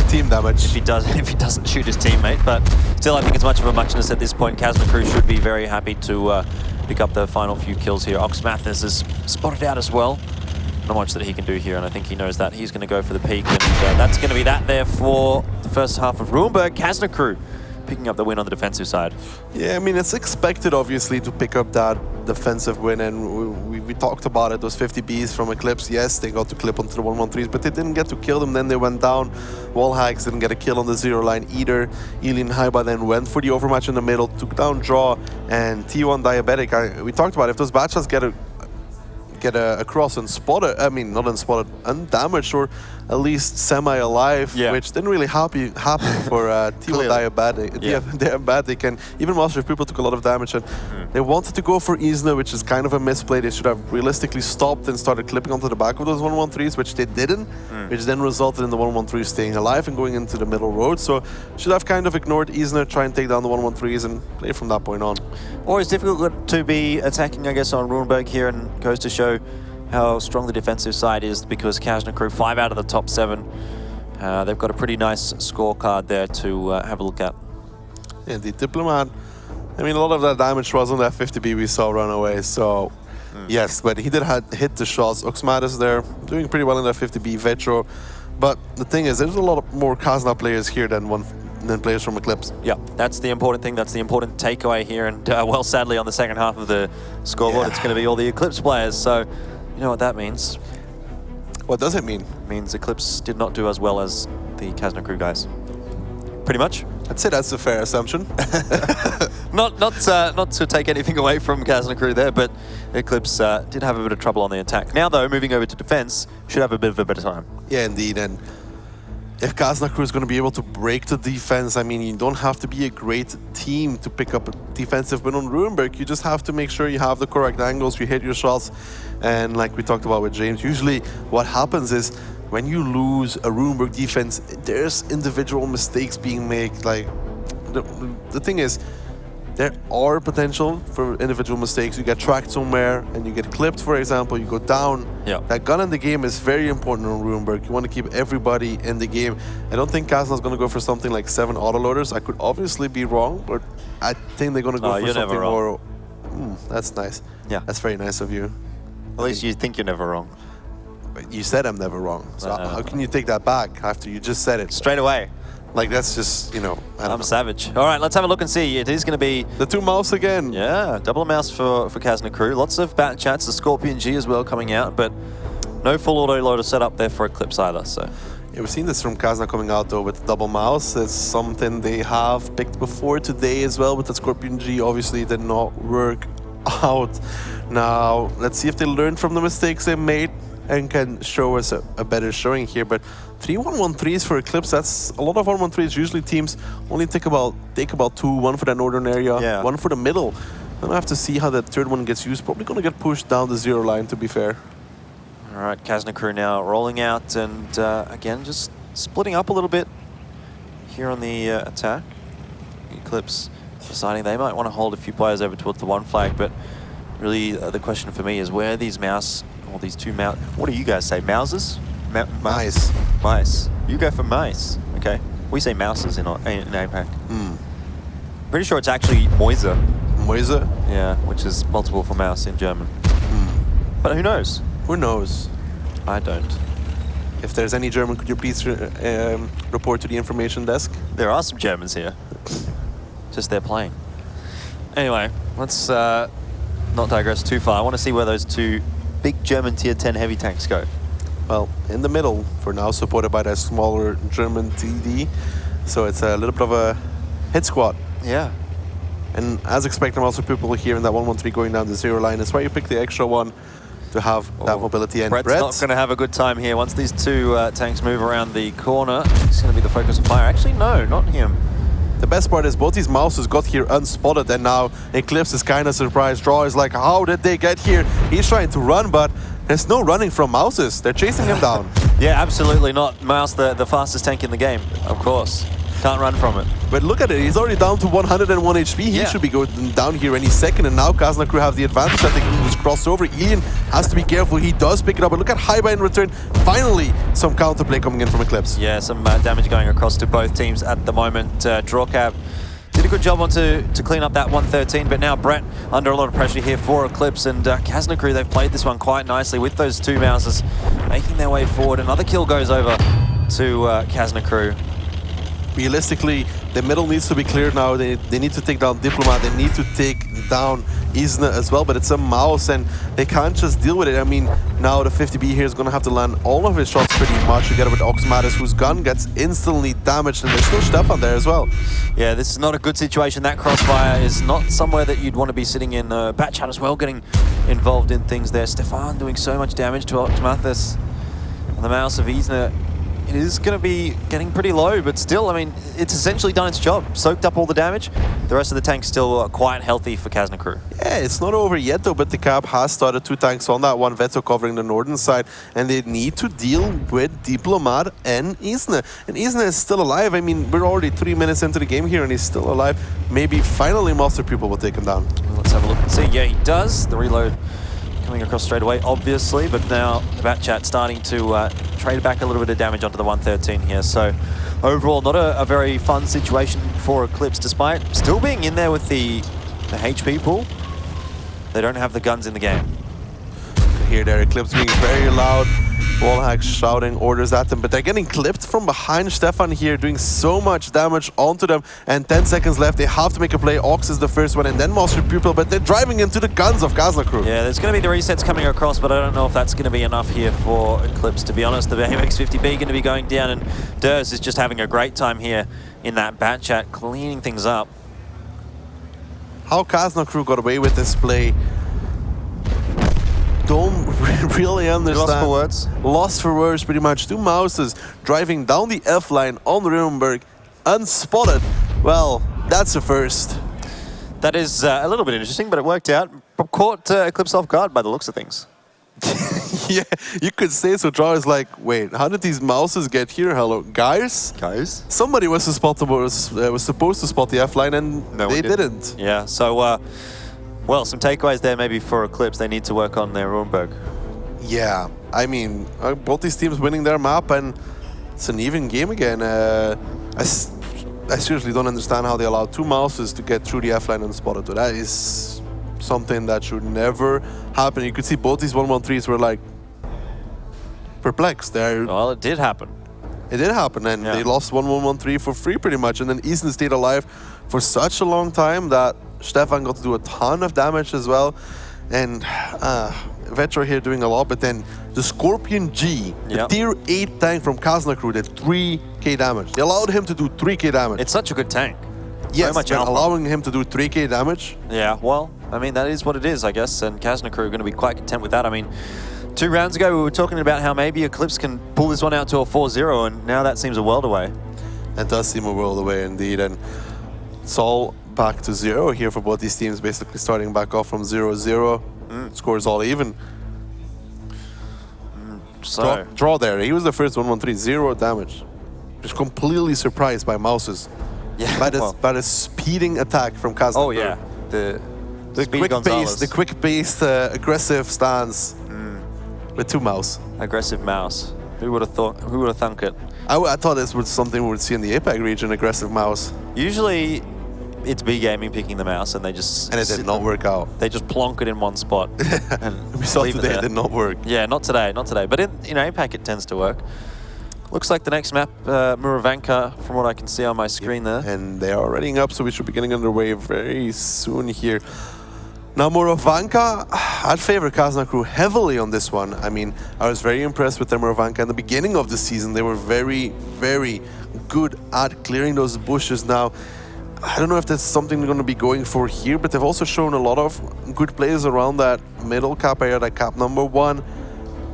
Team damage. If he doesn't shoot his teammate, but still, I think it's much of a muchness at this point. Kazna Kru should be very happy to pick up the final few kills here. Ox Mathis is spotted out as well. not much that he can do here, and I think he knows that. He's going to go for the peak, and that's going to be that there for the first half of Rumble. Kazna Kru picking up the win on the defensive side. Yeah, I mean, it's expected, obviously, to pick up that defensive win, and we talked about it, those 50 Bs from eClipse. Yes, they got to clip onto the 113s, but they didn't get to kill them. Then they went down. Wall hacks didn't get a kill on the 0 line either. Alien Haiba then went for the overmatch in the middle, took down Draw, and T1 Diabetic. We talked about it. If those bad shots get across unspotted, I mean, not unspotted, undamaged, or at least semi-alive, which didn't really happen for T1 Diabetic, and even Master of People took a lot of damage, and they wanted to go for Isna, which is kind of a misplay. They should have realistically stopped and started clipping onto the back of those 113s, which they didn't, which then resulted in the 113 staying alive and going into the middle road. So should have kind of ignored Isna, try and take down the 113s and play from that point on. Always difficult to be attacking, I guess, on Runeberg here, and goes to show how strong the defensive side is, because Kazna Kru 5 out of the top 7. They've got a pretty nice scorecard there to have a look at. Yeah, the Diplomat, I mean, a lot of that damage was on that 50B we saw run away, so yes, but he did hit the shots. Oxmat is there, doing pretty well in that 50B Vetro, but the thing is, there's a lot more Kazna players here than players from eClipse. Yeah, that's the important thing. That's the important takeaway here. And well, sadly, on the second half of the scoreboard, it's going to be all the eClipse players. So, you know what that means? What does it mean? It means eClipse did not do as well as the Kazna Kru guys. Pretty much. I'd say that's a fair assumption. Not to take anything away from Kazna Kru there, but eClipse did have a bit of trouble on the attack. Now, though, moving over to defense, should have a bit of a better time. Yeah, indeed. And if Kazna Kru is going to be able to break the defense, I mean, you don't have to be a great team to pick up a defensive win on Runeberg. You just have to make sure you have the correct angles, you hit your shots. And like we talked about with James, usually what happens is when you lose a Runeberg defense, there's individual mistakes being made. Like, the thing is, there are potential for individual mistakes. You get tracked somewhere and you get clipped, for example, you go down. Yeah. That gun in the game is very important on Runeberg. You want to keep everybody in the game. I don't think Kazna's going to go for something like 7 autoloaders. I could obviously be wrong, but I think they're going to go for something more... that's nice. Yeah. That's very nice of you. At least you think you're never wrong. But you said I'm never wrong. So how can you take that back after you just said it? Straight away. Like, that's just, you know, I'm savage. All right, let's have a look and see. It is going to be... the 2 mouse again. Yeah, double mouse for Kazna Kru. Lots of bat chats, the Scorpion G as well coming out, but no full auto-loader set up there for eClipse either, so... Yeah, we've seen this from Kazna coming out, though, with double mouse. It's something they have picked before today as well, with the Scorpion G. Obviously, did not work out. Now, let's see if they learned from the mistakes they made and can show us a better showing here. But 3 113s for eClipse, that's a lot of 113s. Usually teams only take about 2, 1 for the northern area, 1 for the middle. Then I have to see how that third one gets used. Probably going to get pushed down the 0 line, to be fair. All right, Kazna Kru now rolling out and again, just splitting up a little bit here on the attack. eClipse deciding they might want to hold a few players over towards the 1 flag, but really the question for me is where these mouse, or these 2 mouse, what do you guys say, mouses? Mice. Mice. You go for mice. Okay. We say mouses in APAC. Pretty sure it's actually Mäuse. Mäuse? Yeah, which is multiple for mouse in German. But who knows? Who knows? I don't. If there's any German, could you please report to the information desk? There are some Germans here. Just they're playing. Anyway, let's not digress too far. I want to see where those 2 big German tier 10 heavy tanks go. Well, in the middle, for now, supported by that smaller German TD. So it's a little bit of a hit squad. Yeah. And as expected, also people here in that 113 going down the 0 line. That's why you pick the extra one to have that mobility. And Brett's not going to have a good time here. Once these 2 tanks move around the corner, it's going to be the focus of fire. Actually, no, not him. The best part is both these mouses got here unspotted, and now eClipse is kind of surprised. Draw is like, how did they get here? He's trying to run, but there's no running from mouses. They're chasing him down. Yeah, absolutely not. Mouse, the fastest tank in the game, of course. Can't run from it. But look at it, he's already down to 101 HP. He should be going down here any second, and now Kazna Kru have the advantage that they can just cross over. Alien has to be careful, he does pick it up, but look at Haiba in return. Finally, some counterplay coming in from eClipse. Yeah, some damage going across to both teams at the moment. Drawcap did a good job to clean up that 113, but now Brett under a lot of pressure here for eClipse, and Kazna Kru, they've played this one quite nicely with those two mouses making their way forward. Another kill goes over to Kazna Kru. Realistically, the middle needs to be cleared now. They need to take down Diplomat. They need to take down Isna as well, but it's a mouse and they can't just deal with it. I mean, now the 50B here is going to have to land all of his shots pretty much together with Oxmatis, whose gun gets instantly damaged, and there's still Stefan there as well. Yeah, this is not a good situation. That crossfire is not somewhere that you'd want to be sitting in. Batchat as well getting involved in things there. Stefan doing so much damage to Oxmatis. And the mouse of Isna, it is going to be getting pretty low, but still, I mean, it's essentially done its job. Soaked up all the damage. The rest of the tank's still quite healthy for Kazna Kru. Yeah, it's not over yet though, but the cap has started 2 tanks on that one, Veto covering the northern side, and they need to deal with Diplomat and Isna. And Isna is still alive. I mean, we're already 3 minutes into the game here and he's still alive. Maybe finally Master Pupil will take him down. Let's have a look and see. Yeah, he does. The reload coming across straight away, obviously, but now the Batchat starting to trade back a little bit of damage onto the 113 here. So overall, not a very fun situation for eClipse, despite still being in there with the HP pool. They don't have the guns in the game. Here, there, eClipse being very loud. Wallhack shouting orders at them, but they're getting clipped from behind. Stefan here doing so much damage onto them, and 10 seconds left. They have to make a play. Ox is the first one, and then Master Pupil, but they're driving into the guns of Kazna Kru. Yeah, there's going to be the resets coming across, but I don't know if that's going to be enough here for eClipse, to be honest. The MX-50B going to be going down, and Durs is just having a great time here in that Batchat, cleaning things up. How Kazna Kru got away with this play, don't really understand. Lost for words? Lost for words, pretty much. 2 mouses driving down the F line on Rubenberg, unspotted. Well, that's a first. That is a little bit interesting, but it worked out. Caught eClipse off guard by the looks of things. Yeah, you could say so. Draw is like, wait, how did these mouses get here? Hello, guys? Guys? Somebody was supposed to spot the F line, and no, they didn't. Yeah, so well, some takeaways there maybe for eClipse. They need to work on their Rubenberg. Yeah, I mean, both these teams winning their map, and it's an even game again. I seriously don't understand how they allowed 2 mouses to get through the F line unspotted. That is something that should never happen. You could see both these 113s were like perplexed. Well, it did happen. It did happen, and they lost 113 for free pretty much, and then Easton stayed alive for such a long time that Stefan got to do a ton of damage as well, and Vetro here doing a lot, but then the Scorpion G, the tier 8 tank from Kazna Kru, did 3k damage. They allowed him to do 3k damage. It's such a good tank. Yes, but allowing him to do 3k damage? Yeah, well, I mean, that is what it is, I guess, and Kazna Kru are going to be quite content with that. I mean, 2 rounds ago, we were talking about how maybe eClipse can pull this one out to a 4-0, and now that seems a world away. It does seem a world away indeed, and it's all back to 0 here for both these teams, basically starting back off from 0-0. Scores all even. So draw there. He was the first 113, 0 damage. Just completely surprised by mouses. Yeah, by the speeding attack from Kazna. Oh yeah, the quick-paced, aggressive stance with 2 mouse. Aggressive mouse. Who would have thought? Who would have thunk it? I thought this was something we would see in the APAC region. Aggressive mouse. Usually, it's B Gaming picking the mouse, and they just it did not work out. They just plonk it in one spot. And we saw today it did not work. Yeah, not today, not today. But in APAC, it tends to work. Looks like the next map, Muravanka, from what I can see on my screen there. And they are readying up, so we should be getting underway very soon here. Now, Muravanka, I'd favor Kazna Kru heavily on this one. I mean, I was very impressed with their Muravanka in the beginning of the season. They were very, very good at clearing those bushes. Now, I don't know if that's something they're going to be going for here, but they've also shown a lot of good plays around that middle cap area, that cap number 1.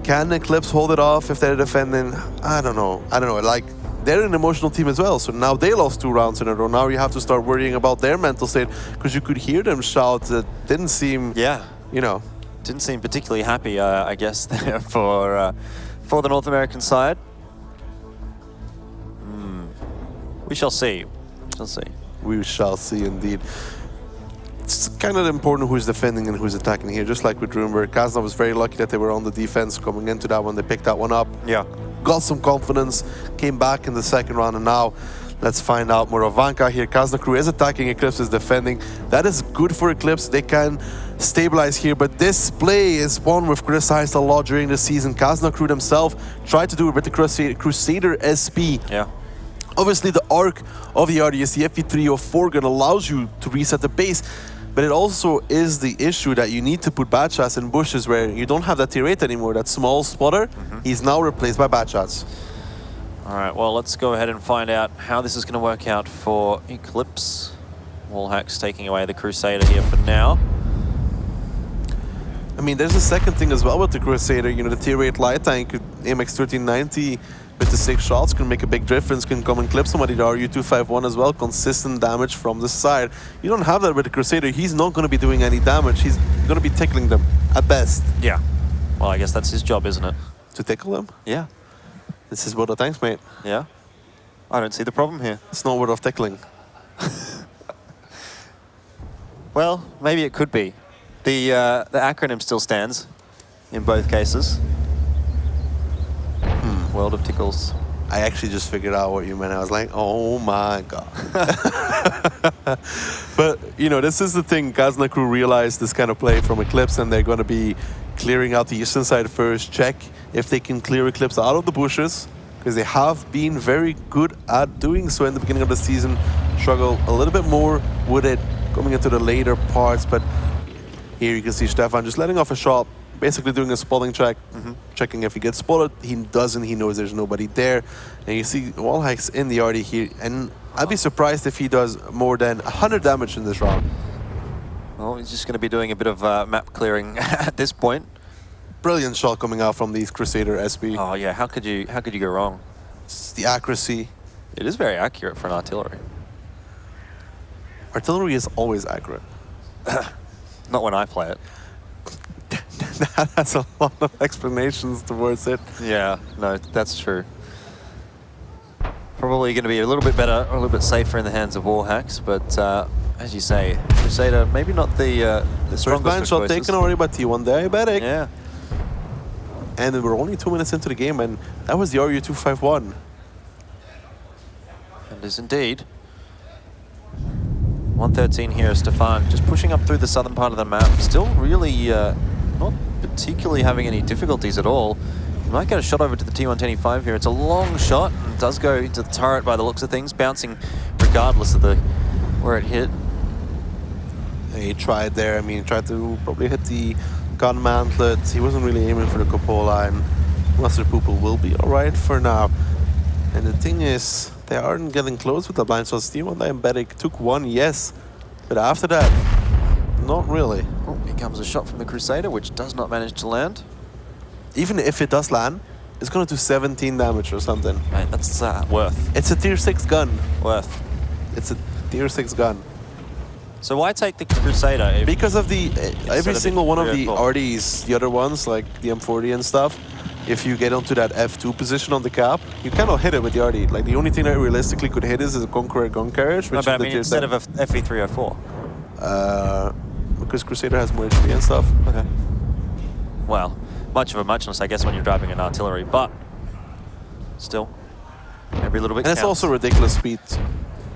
Can eClipse hold it off if they're defending? I don't know. Like, they're an emotional team as well, so now they lost 2 rounds in a row. Now you have to start worrying about their mental state, because you could hear them shout. That didn't seem, you know. Didn't seem particularly happy, I guess, there for the North American side. We shall see. We shall see indeed. It's kind of important who's defending and who's attacking here, just like with Rubenberg. Kazna was very lucky that they were on the defense coming into that one. They picked that one up. Yeah. Got some confidence, came back in the second round, and now Let's find out. Moravanka here. Kazna Kru is attacking. eClipse is defending. That is good for eClipse. They can stabilize here, but this play is one we've criticized a lot during the season. Kazna Kru themselves tried to do it with the Crusader SP. Yeah. Obviously, the arc of the RDS, the FE304 gun allows you to reset the base, but it also is the issue that you need to put bad shots in bushes where you don't have that tier 8 anymore. That small spotter, he's now replaced by bad shots. All right, well, let's go ahead and find out how this is going to work out for eClipse. Wallhacks taking away the Crusader here for now. I mean, there's a second thing as well with the Crusader. You know, the tier 8 light tank, AMX 1390 with the 6 shots can make a big difference, can come and clip somebody. The RU-251 as well, consistent damage from the side. You don't have that with the Crusader. He's not going to be doing any damage. He's going to be tickling them at best. Yeah. Well, I guess that's his job, isn't it? To tickle them? Yeah. This is World of Tanks, mate. Yeah. I don't see the problem here. It's not World of Tickling. Well, maybe it could be. The acronym still stands in both cases. World of Tickles. I actually just figured out what you meant. I was like, oh my god. But, you know, this is the thing. Kazna Kru realized this kind of play from eClipse, and they're going to be clearing out the eastern side first. Check if they can clear eClipse out of the bushes, because they have been very good at doing so in the beginning of the season. Struggle a little bit more with it coming into the later parts, but here you can see Stefan just letting off a shot, basically doing a spotting check, checking if he gets spotted. He doesn't, he knows there's nobody there. And you see Wallhacks in the RD here, and I'd be surprised if he does more than 100 damage in this round. Well, he's just going to be doing a bit of map clearing at this point. Brilliant shot coming out from these Crusader SP. Oh yeah, how could you go wrong? It's the accuracy. It is very accurate for an artillery. Artillery is always accurate. Not when I play it. That has a lot of explanations towards it. Yeah, no, that's true. Probably going to be a little bit better, a little bit safer in the hands of Wallhacks, but as you say, Crusader, maybe not the strongest First blind of shot choices. taken already by T1 Diabetic. Yeah. And we're only 2 minutes into the game, and that was the RU-251. And is indeed. 113 here, Stefan, just pushing up through the southern part of the map. Still really not particularly having any difficulties at all. You might get a shot over to the T125 here. It's a long shot and does go into the turret by the looks of things, bouncing regardless of where it hit. He tried there. I mean, he tried to probably hit the gun mantlet. He wasn't really aiming for the cupola, and Master Pupil will be alright for now. And the thing is, they aren't getting close with the blind shots. T1 Diabetic took one, yes, but after that, not really. Oh, here comes a shot from the Crusader, which does not manage to land. Even if it does land, it's going to do 17 damage or something. Mate, that's worth. It's a tier 6 gun. Worth. It's a tier 6 gun. So why take the Crusader? If Because of the every single one of the 304? RDs, the other ones, like the M40 and stuff, if you get onto that F2 position on the cap, you cannot hit it with the RD. Like, the only thing that realistically could hit is a Conqueror gun carriage, which no, is but I mean, instead of a FE304. because Crusader has more HP and stuff. Okay. Well, much of a muchness, I guess, when you're driving an artillery, but still, every little bit And it's counts. also ridiculous speed.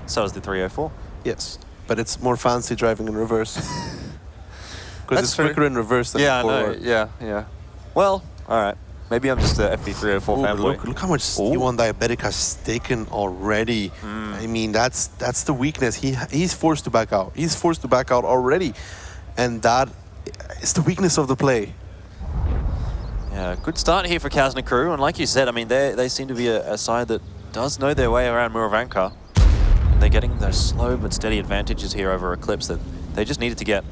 So is the 304. Yes, but it's more fancy driving in reverse. Because it's true. quicker in reverse than Yeah, I know. forward. Yeah. Well, all right. Maybe I'm just a FE304 Ooh, fanboy. look how much T1 Diabetic has taken already. I mean, that's the weakness. He's forced to back out. He's forced to back out already. And that is the weakness of the play. Yeah, good start here for Kazna Kru. And like you said, I mean, they seem to be a side that does know their way around Moravanka. And they're getting those slow but steady advantages here over eClipse that they just needed to get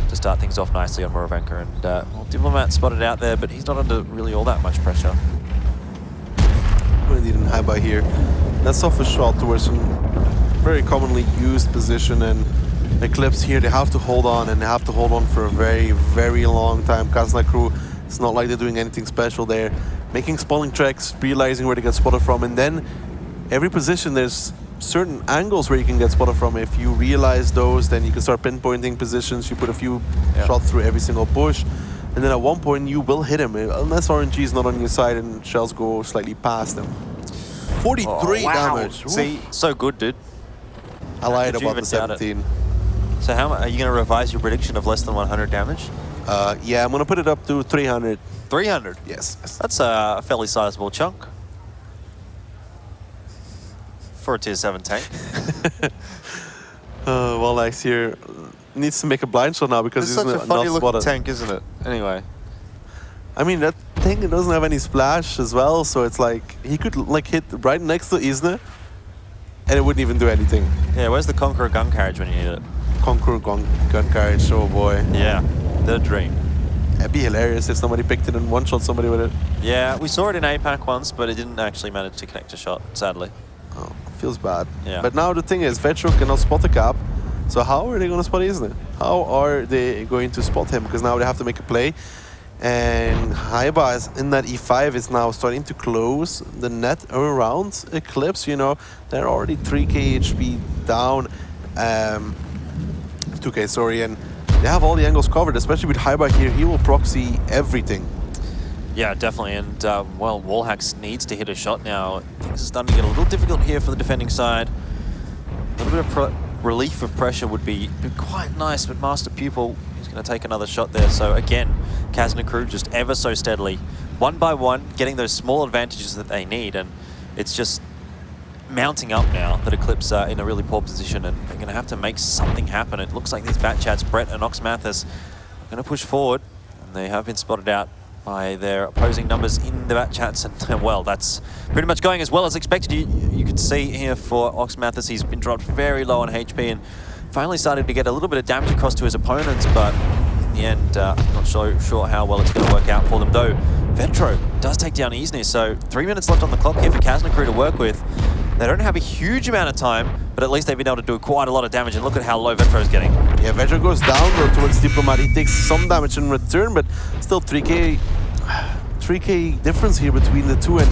to start things off nicely on Moravanka. And well, Diplomat spotted out there, but he's not under really all that much pressure. Really didn't high by here. That's off a shot towards a very commonly used position, and eClipse here, they have to hold on, and they have to hold on for a very, very long time. Kazna Kru, it's not like they're doing anything special there. Making spotting checks, realizing where to get spotted from, and then every position there's certain angles where you can get spotted from. If you realize those, then you can start pinpointing positions. You put a few shots through every single bush, and then at one point you will hit him, unless RNG is not on your side and shells go slightly past him. 43 damage. See, so good, dude. I lied Did you about the even doubt it? 17. So how are you going to revise your prediction of less than 100 damage? Yeah, I'm gonna put it up to 300. 300? Yes. That's a fairly sizable chunk for a tier 7 tank. Well, Alex here needs to make a blind shot now because It's he's such a not funny looking spotted. tank, isn't it? Anyway. I mean, that thing doesn't have any splash as well, so it's like he could like hit right next to Isne and it wouldn't even do anything. Yeah, where's the Conqueror gun carriage when you need it? Conqueror gun carriage, oh boy. Yeah, the dream. It'd be hilarious if somebody picked it and one-shot somebody with it. Yeah, we saw it in APAC once, but it didn't actually manage to connect a shot, sadly. Oh, feels bad. Yeah. But now the thing is, Vetro cannot spot the cap, so how are they going to spot Isne? How are they going to spot him? Because now they have to make a play. And Haiba is in that E5 is now starting to close the net around eClipse. You know, they're already 3k HP down, 2k, sorry, and they have all the angles covered, especially with Haiba here. He will proxy everything. Yeah, definitely. And, well, Wallhacks needs to hit a shot now. Things are starting to get a little difficult here for the defending side. A little bit of relief of pressure would be quite nice, but Master Pupil is going to take another shot there. So, again, Kazna Kru just ever so steadily, one by one, getting those small advantages that they need. And it's just mounting up now that eClipse are in a really poor position, and they're going to have to make something happen. It looks like these bat chats, Brett and Ox Mathis, are going to push forward, and they have been spotted out by their opposing numbers in the bat chats, and well, that's pretty much going as well as expected. You could see here for Ox Mathis, he's been dropped very low on HP and finally started to get a little bit of damage across to his opponents, but in the end, not sure how well it's going to work out for them, though Vetro does take down Isne, so 3 minutes left on the clock here for Kazna Kru to work with. They don't have a huge amount of time, but at least they've been able to do quite a lot of damage, and look at how low Vetro's getting. Yeah, Vetro goes down though towards Diplomat. He takes some damage in return, but still 3k difference here between the two, and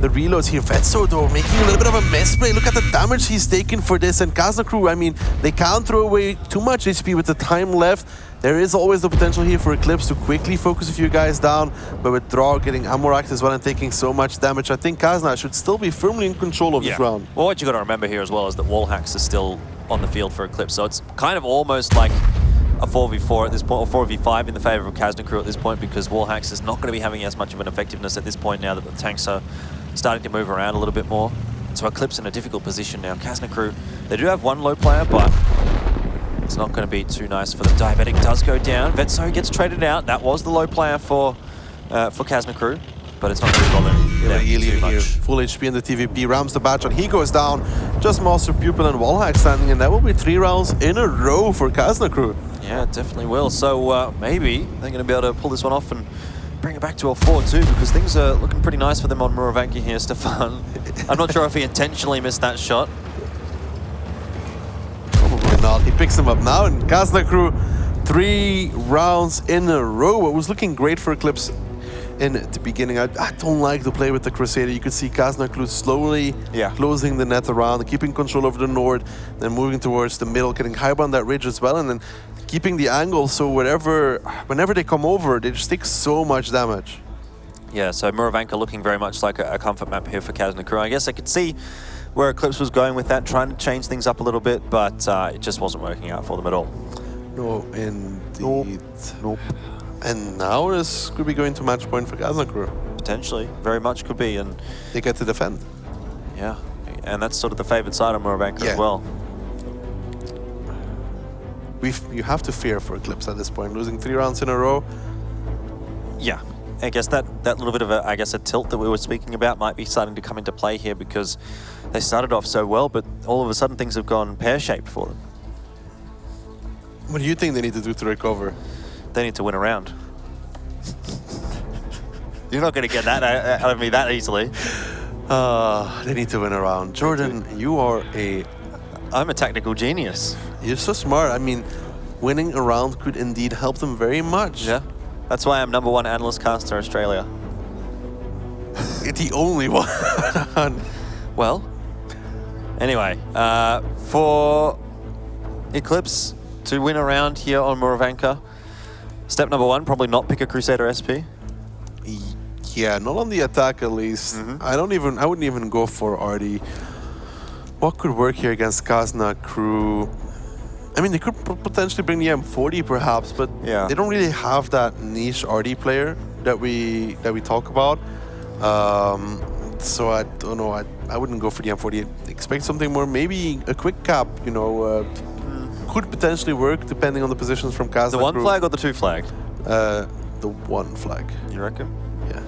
the reloads here. Vetso though making a little bit of a misplay. Look at the damage he's taken for this, and Kazna Kru, I mean, they can't throw away too much HP with the time left. There is always the potential here for eClipse to quickly focus a few guys down, but with Draw getting Amoract as well and taking so much damage, I think Kazna should still be firmly in control of this round. Well, what you got to remember here as well is that Wallhacks are still on the field for eClipse, so it's kind of almost like a 4v4 at this point, or 4v5 in the favor of Kazna Kru at this point, because Wallhacks is not going to be having as much of an effectiveness at this point now that the tanks are starting to move around a little bit more. So eClipse in a difficult position now. Kazna Kru, they do have one low player, but it's not going to be too nice for them. Diabetic does go down. Vetso gets traded out. That was the low player for Kazna Kru, but it's not going to bother them too much. Full HP in the TVP, rams the batch, and he goes down. Just Master Pupil and Wallhack standing, and that will be 3 rounds in a row for Kazna Kru. Yeah, it definitely will. So maybe they're going to be able to pull this one off and bring it back to a 4-2, because things are looking pretty nice for them on Muravanki here, Stefan. I'm not sure if he intentionally missed that shot. Probably not. He picks him up now, and Kazna Kru 3 rounds in a row. It was looking great for eClipse in the beginning. I don't like to play with the Crusader. You could see Kazna Kru slowly closing the net around, keeping control over the north, then moving towards the middle, getting high on that ridge as well, and then keeping the angle so whenever they come over, they just take so much damage. Yeah, so Muravanka looking very much like a comfort map here for Kazna Kru. I guess I could see where eClipse was going with that, trying to change things up a little bit, but it just wasn't working out for them at all. No, indeed. Nope. And now this could be going to match point for Kazna Kru. Potentially, very much could be, and they get to defend. Yeah, and that's sort of the favoured side of Muravanka as well. You have to fear for eClipse at this point, losing 3 rounds in a row. Yeah, I guess that little bit of a tilt that we were speaking about might be starting to come into play here, because they started off so well, but all of a sudden things have gone pear-shaped for them. What do you think they need to do to recover? They need to win a round. You're not going to get that out of me that easily. They need to win a round. Jordan, you are I'm a tactical genius. You're so smart. I mean, winning a round could indeed help them very much. Yeah, that's why I'm #1 analyst caster Australia. The only one. Well, anyway, for eClipse to win a round here on Muravanka, step #1, probably not pick a Crusader SP. Yeah, not on the attack at least. I wouldn't even go for Artie. What could work here against Kazna Kru? I mean, they could potentially bring the M40 perhaps, but Yeah. they don't really have that niche Artie player that we talk about. So I don't know. I wouldn't go for the M40. Expect something more, maybe a quick cap. You know, could potentially work depending on the positions from Kazna The 1 Kru. flag or the 2 flag? The 1 flag. You reckon? Yeah.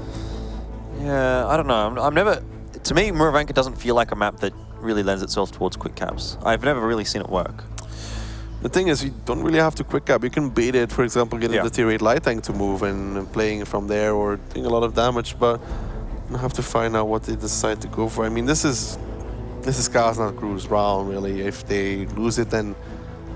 Yeah, I don't know. I'm never. To me, Muravanka doesn't feel like a map that really lends itself towards quick caps. I've never really seen it work. The thing is, you don't really have to quick cap. You can bait it, for example, getting the tier 8 light tank to move and playing from there or doing a lot of damage, but I have to find out what they decide to go for. I mean, this is Kazna Kru's round, really. If they lose it, then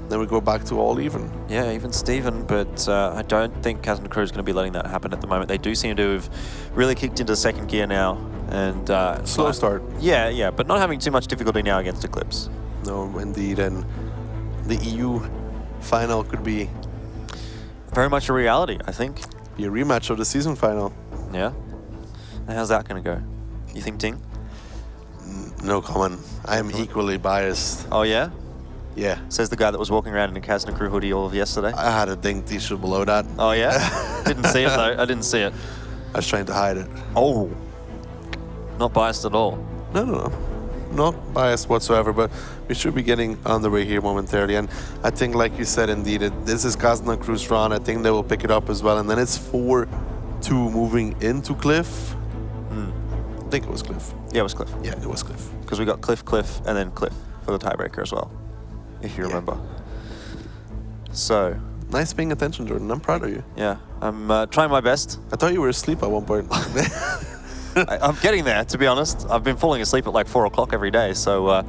we go back to all even. Yeah, even Steven, but I don't think Kazna Kru is going to be letting that happen at the moment. They do seem to have really kicked into second gear now. And slow start. Yeah, but not having too much difficulty now against eClipse. No, indeed, and the EU final could be very much a reality, I think. Be a rematch of the season final. Yeah. And how's that going to go? You think Ting? No comment. I am equally biased. Oh yeah? Yeah. Says the guy that was walking around in a Kazna Kru hoodie all of yesterday. I had a Ding t-shirt below that. Oh yeah? Didn't see it though. I didn't see it. I was trying to hide it. Oh. Not biased at all. No. Not biased whatsoever, but we should be getting on the way here momentarily. And I think, like you said, indeed, this is Kazna Kru's run. I think they will pick it up as well. And then it's 4-2 moving into Cliff. I think it was Cliff. Yeah, it was Cliff. Yeah, it was Cliff. Because we got Cliff, and then Cliff for the tiebreaker as well, if you remember. So. Nice paying attention, Jordan. I'm proud of you. Yeah, I'm trying my best. I thought you were asleep at one point. I'm getting there, to be honest. I've been falling asleep at like 4 o'clock every day, so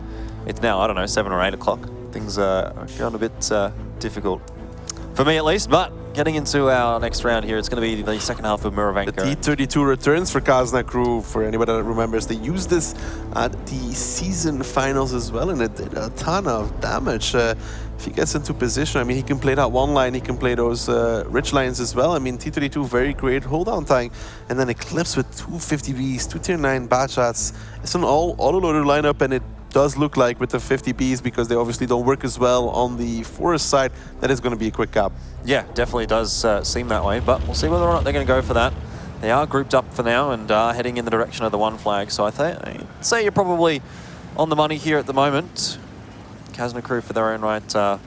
it's now, I don't know, 7 or 8 o'clock. Things are going a bit difficult. For me at least, but getting into our next round here, it's going to be the second half of Muravanka. The T32 returns for Kazna Kru. For anybody that remembers, they used this at the season finals as well, and it did a ton of damage. If he gets into position, I mean, he can play that one line, he can play those rich lines as well. I mean, T32, very great hold-down tank. And then Eclipse with 2 50Bs, 2 tier 9 bad shots. It's an auto-loader lineup, and it does look like with the 50Bs, because they obviously don't work as well on the Forest side, that is going to be a quick cap. Yeah, definitely does seem that way, but we'll see whether or not they're going to go for that. They are grouped up for now and are heading in the direction of the 1 flag, so I'd say you're probably on the money here at the moment. Kazna Kru, for their own right,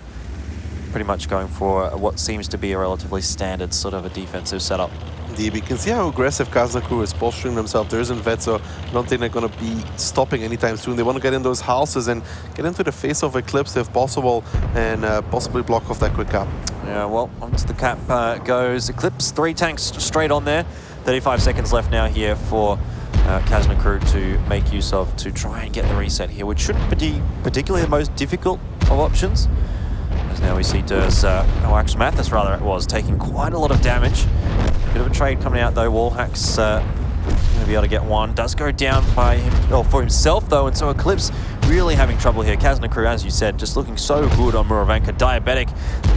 pretty much going for what seems to be a relatively standard sort of a defensive setup. Indeed, we can see how aggressive Kazna Kru is posturing themselves. There isn't vet, so I don't think they're going to be stopping anytime soon. They want to get in those houses and get into the face of Eclipse if possible, and possibly block off that quick cap. Yeah, well, onto the cap goes Eclipse. 3 tanks straight on there. 35 seconds left now here for Kazna Kru to make use of to try and get the reset here, which shouldn't be particularly the most difficult of options. As now we see actually Mathis rather it was, taking quite a lot of damage. Bit of a trade coming out though. Wallhack's going to be able to get one. Does go down by for himself though, and so Eclipse really having trouble here. Kazna Kru, as you said, just looking so good on Muravanka. Diabetic,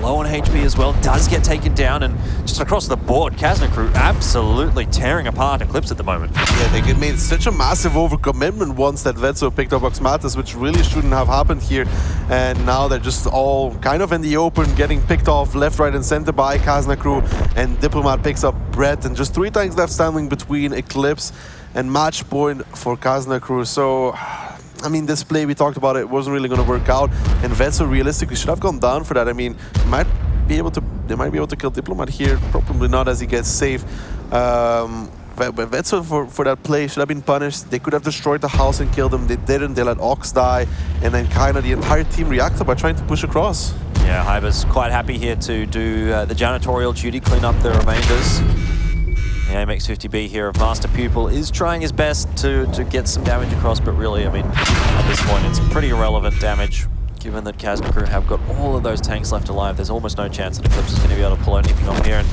low on HP as well, does get taken down, and just across the board, Kazna Kru absolutely tearing apart Eclipse at the moment. Yeah, they made such a massive overcommitment once that Vetso picked up Oxmatis, which really shouldn't have happened here. And now they're just all kind of in the open, getting picked off left, right, and center by Kazna Kru. And Diplomat picks up Brett, and just 3 tanks left standing between Eclipse and match point for Kazna Kru. So, I mean, this play, we talked about it, wasn't really going to work out. And Vetso realistically should have gone down for that. I mean, they might be able to kill Diplomat here. Probably not, as he gets safe. But Vetso for that play should have been punished. They could have destroyed the house and killed him. They didn't. They let Ox die. And then kind of the entire team reacted by trying to push across. Yeah, Hyber's quite happy here to do the janitorial duty, clean up the remainders. The AMX 50B here of Master Pupil is trying his best to get some damage across, but really, I mean, at this point, it's pretty irrelevant damage, given that Kazna Kru have got all of those tanks left alive. There's almost no chance that Eclipse is going to be able to pull anything off here, and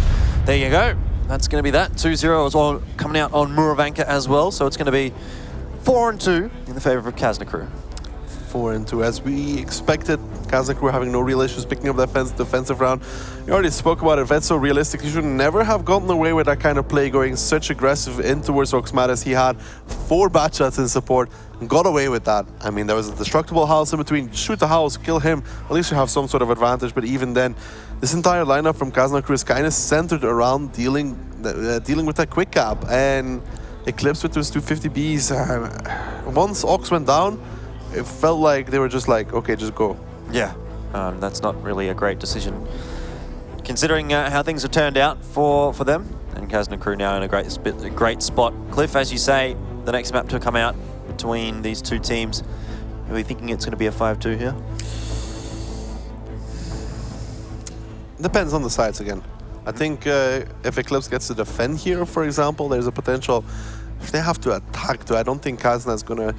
there you go. That's going to be that. 2-0 as well, coming out on Muravanka as well, so it's going to be 4-2 in the favor of Kazna Kru. 4-2. As we expected, Kazna Kru having no real issues picking up that defensive round. You already spoke about it. If that's so realistic, you should never have gotten away with that kind of play, going such aggressive in towards Oxmatis. He had 4 bat shots in support and got away with that. I mean, there was a destructible house in between. Shoot the house, kill him. At least you have some sort of advantage. But even then, this entire lineup from Kazna Kru is kind of centered around dealing with that quick cap. And eClipse with those 250Bs. Once Ox went down, it felt like they were just like, okay, just go. Yeah, that's not really a great decision, considering how things have turned out for them. And Kazna Kru now in a great spot. Cliff, as you say, the next map to come out between these two teams. Are we thinking it's going to be a 5-2 here? Depends on the sides again. I think if eClipse gets to defend here, for example, there's a potential. If they have to attack, though, I don't think Kazna is going to,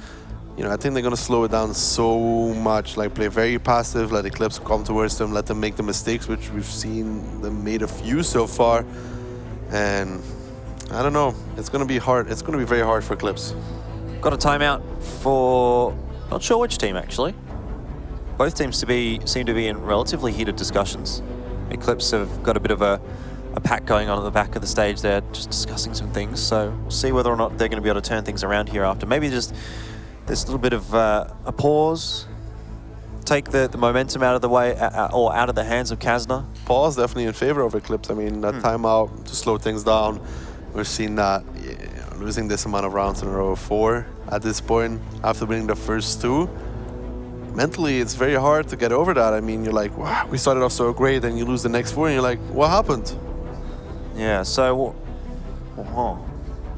I think they're going to slow it down so much, like play very passive, let eClipse come towards them, let them make the mistakes, which we've seen them made a few so far. And I don't know, it's going to be hard. It's going to be very hard for eClipse. Got a timeout for, not sure which team actually. Both teams seem to be in relatively heated discussions. eClipse have got a bit of a pack going on at the back of the stage there, just discussing some things. So we'll see whether or not they're going to be able to turn things around here after. Maybe just this little bit of a pause, take the momentum out of the way, or out of the hands of Kazna. Pause definitely in favor of eClipse. I mean, that timeout to slow things down. We've seen that losing this amount of rounds in a row of 4 at this point after winning the first 2. Mentally, it's very hard to get over that. I mean, you're like, wow, we started off so great, and you lose the next 4, and you're like, what happened? Yeah, so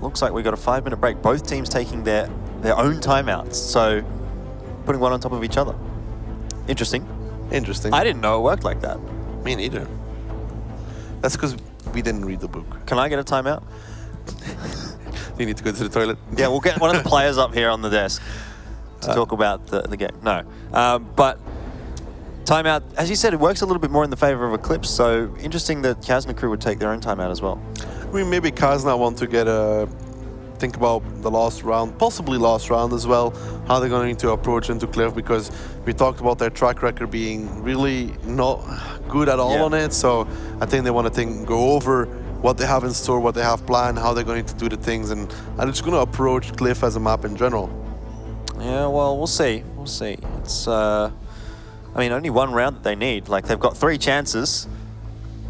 looks like we got a 5-minute break. Both teams taking their own timeouts, so putting one on top of each other. Interesting. Interesting. I didn't know it worked like that. Me neither. That's because we didn't read the book. Can I get a timeout? You need to go to the toilet. Yeah, we'll get one of the players up here on the desk to talk about the game. No, but timeout, as you said, it works a little bit more in the favor of eClipse, so interesting that Kazna Kru would take their own timeout as well. I mean, maybe Kazna want to get think about the last round, possibly last round as well, how they're going to approach into Cliff, because we talked about their track record being really not good at all on it, so I think they want to go over what they have in store, what they have planned, how they're going to do the things, and they're just going to approach Cliff as a map in general. Yeah, well, we'll see. We'll see. It's, I mean, only one round that they need. Like, they've got 3 chances.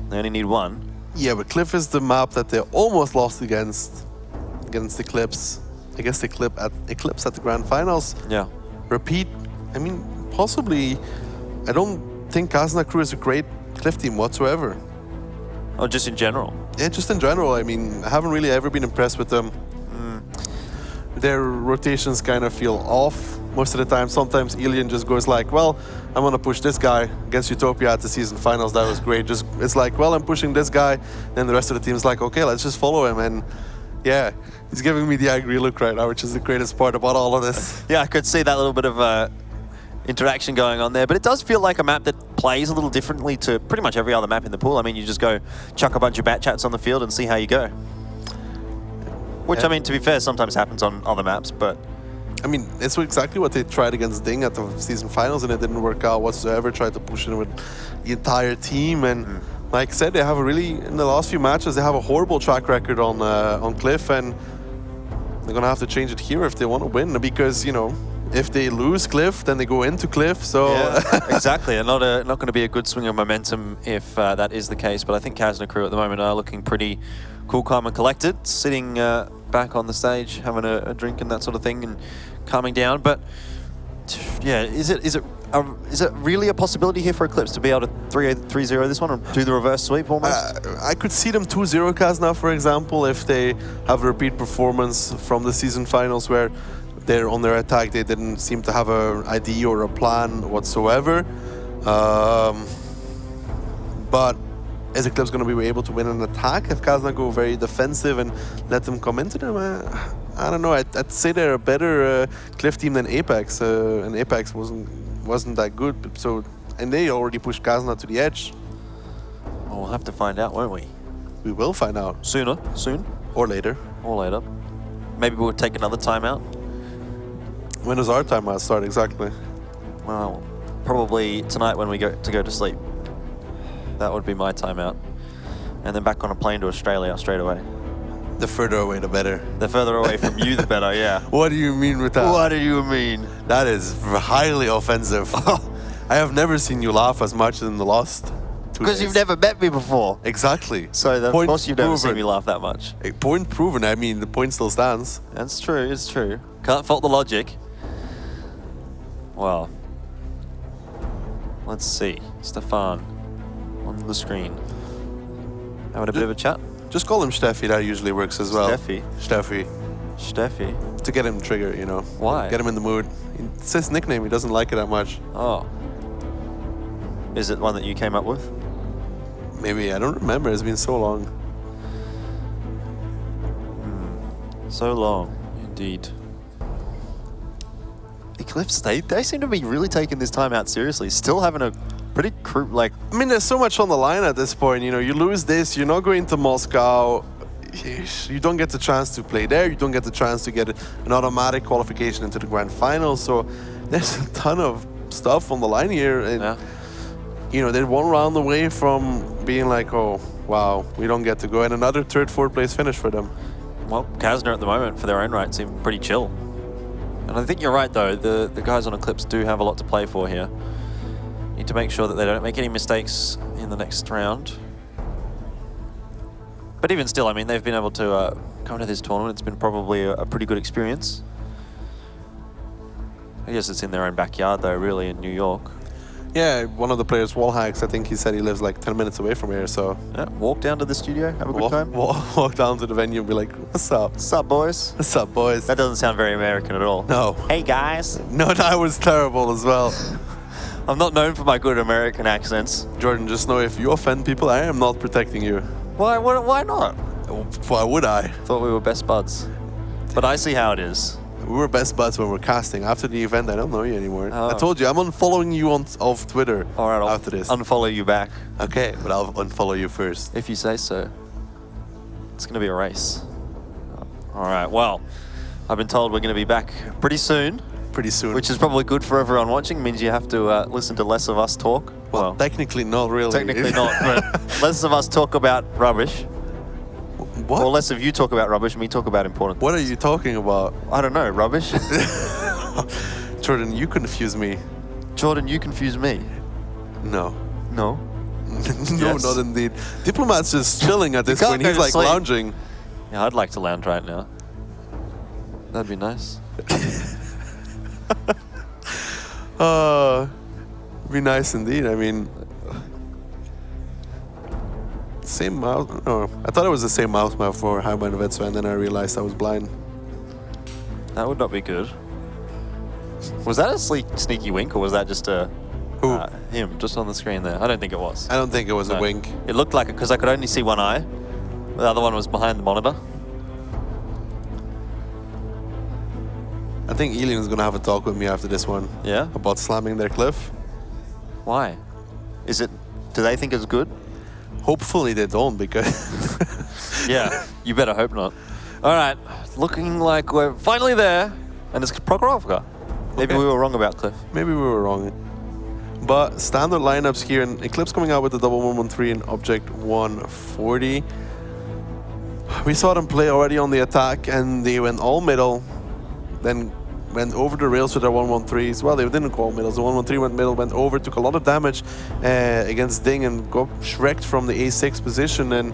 They only need 1. Yeah, but Cliff is the map that they almost lost against eClipse. I guess eClipse at the Grand Finals. Yeah. Repeat. I mean, possibly. I don't think Kazna Kru is a great Cliff team whatsoever. Oh, just in general? Yeah, just in general. I mean, I haven't really ever been impressed with them. Their rotations kind of feel off most of the time. Sometimes Alien just goes like, well, I'm going to push this guy against Utopia at the season finals. That was great. It's like, well, I'm pushing this guy. Then the rest of the team is like, okay, let's just follow him. And yeah, he's giving me the angry look right now, which is the greatest part about all of this. Yeah, I could see that little bit of interaction going on there. But it does feel like a map that plays a little differently to pretty much every other map in the pool. I mean, you just go chuck a bunch of bat chats on the field and see how you go. Which, I mean, to be fair, sometimes happens on other maps, but... I mean, it's exactly what they tried against Ding at the season finals, and it didn't work out whatsoever. Tried to push it with the entire team, and like I said, they have in the last few matches, they have a horrible track record on Cliff, and they're going to have to change it here if they want to win, because, if they lose Cliff, then they go into Cliff, so... Yeah, exactly, and not going to be a good swing of momentum if that is the case, but I think Kazna Kru at the moment are looking pretty cool, calm and collected, sitting back on the stage, having a drink and that sort of thing, and calming down. But yeah, is it really a possibility here for eClipse to be able to 3-0 this one, or do the reverse sweep almost? I could see them 2-0 Kazna, for example, if they have a repeat performance from the season finals where they're on their attack. They didn't seem to have an idea or a plan whatsoever. But is eClipse going to be able to win an attack if Kazna go very defensive and let them come into them? I don't know. I'd say they're a better Cliff team than Apex, and Apex wasn't that good. And they already pushed Kazna to the edge. Well, we'll have to find out, won't we? We will find out. Soon. Or later. Maybe we'll take another timeout. When does our timeout start exactly? Well, probably tonight when we go to sleep. That would be my timeout. And then back on a plane to Australia straight away. The further away, the better. The further away from you, the better, yeah. What do you mean with that? What do you mean? That is highly offensive. I have never seen you laugh as much in the last 2 days. Because you've never met me before. Exactly. So of course you've never seen me laugh that much. A point proven. I mean, the point still stands. That's true, it's true. Can't fault the logic. Well, let's see. Stefan on the screen. Having a bit of a chat. Just call him Steffi, that usually works as well. Steffi? Steffi. Steffi? To get him triggered, you know. Why? Get him in the mood. It's his nickname, he doesn't like it that much. Oh. Is it one that you came up with? Maybe, I don't remember, it's been so long. So long, indeed. eClipse, they seem to be really taking this time out seriously. Still having a pretty like... I mean, there's so much on the line at this point. You know, you lose this, you're not going to Moscow. You don't get the chance to play there. You don't get the chance to get an automatic qualification into the grand final. So there's a ton of stuff on the line here. And, yeah. you know, they're one round away from being like, oh, wow, we don't get to go. And another third, fourth place finish for them. Well, Kazna at the moment, for their own right, seem pretty chill. And I think you're right, though. The guys on eClipse do have a lot to play for here. Need to make sure that they don't make any mistakes in the next round. But even still, I mean, they've been able to come to this tournament. It's been probably a pretty good experience. I guess it's in their own backyard, though, really, in New York. Yeah, one of the players, Wallhacks, I think he said he lives like 10 minutes away from here, so... Yeah, walk down to the studio, have a good time. Walk down to the venue and be like, what's up? What's up, boys? What's up, boys? That doesn't sound very American at all. No. Hey, guys. No, that was terrible as well. I'm not known for my good American accents. Jordan, just know if you offend people, I am not protecting you. Why not? Why would I? Thought we were best buds. But I see how it is. We were best buds when we're casting. After the event, I don't know you anymore. Oh. I told you, I'm unfollowing you off Twitter. All right, I'll after this. unfollow you back. Okay, but I'll unfollow you first. If you say so. It's going to be a race. All right, well, I've been told we're going to be back pretty soon. Pretty soon. Which is probably good for everyone watching. Means you have to listen to less of us talk. Well, technically not really. Technically not, but less of us talk about rubbish. What? Or less of you talk about rubbish, me talk about important What are things. you talking about? I don't know, rubbish? Jordan, you confuse me. Jordan, you confuse me. No. No? No, Yes. not indeed. Diplomat's just chilling at this point. He's like sleep. lounging. Yeah, I'd like to lounge right now. That'd be nice. Be nice indeed. I mean, same mouse. No, I thought it was the same mouse map for Heimann Vetso, and then I realized I was blind. That would not be good. Was that a sneaky wink, or was that just a... Who? Him, just on the screen there. I don't think it was. I don't think it was a wink. It looked like it, because I could only see one eye. The other one was behind the monitor. I think Elian's gonna have a talk with me after this one. Yeah? About slamming their cliff. Why? Is it... Do they think it's good? Hopefully they don't, because... Yeah, you better hope not. All right, looking like we're finally there, and it's Prokhorovka. Maybe we were wrong about Cliff. Maybe we were wrong. But standard lineups here, and eClipse coming out with the double 113 and object 140. We saw them play already on the attack, and they went all middle, then went over the rails with their 113s. Well, they didn't go all middle. The 113 went middle, went over, took a lot of damage against Ding, and got wrecked from the A6 position. And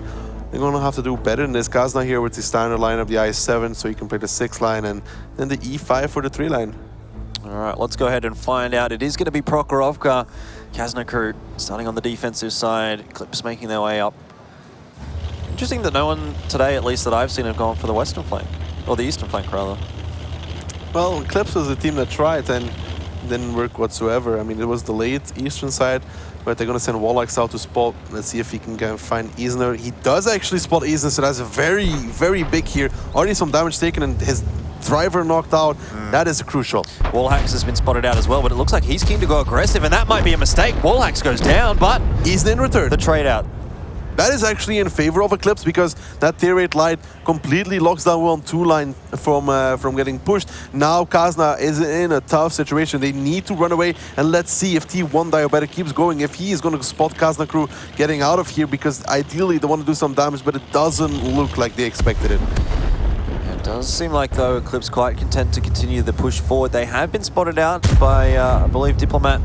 they're going to have to do better than this. Kazna here with the standard lineup, the I7, so you can play the 6 line, and then the E5 for the 3 line. All right, let's go ahead and find out. It is going to be Prokhorovka. Kazna Kru starting on the defensive side. eClipse making their way up. Interesting that no one today, at least that I've seen, have gone for the western flank. Or the eastern flank, rather. Well, eClipse was a team that tried and didn't work whatsoever. I mean, it was the late eastern side, but they're going to send Wallachs out to spot. Let's see if he can find Isner. He does actually spot Isner, so that's a very, very big here. Already some damage taken and his driver knocked out. That is crucial. Wallhacks has been spotted out as well, but it looks like he's keen to go aggressive, and that might be a mistake. Wallhacks goes down, but Isner in return. the trade out. that is actually in favor of eClipse, because that tier 8 light completely locks down 1-2 line from getting pushed. Now Kazna is in a tough situation. They need to run away, and let's see if T1 Diabetic keeps going, if he is going to spot Kazna Kru getting out of here, because ideally they want to do some damage, but it doesn't look like they expected it. It does seem like, though, eClipse quite content to continue the push forward. They have been spotted out by, I believe, Diplomat,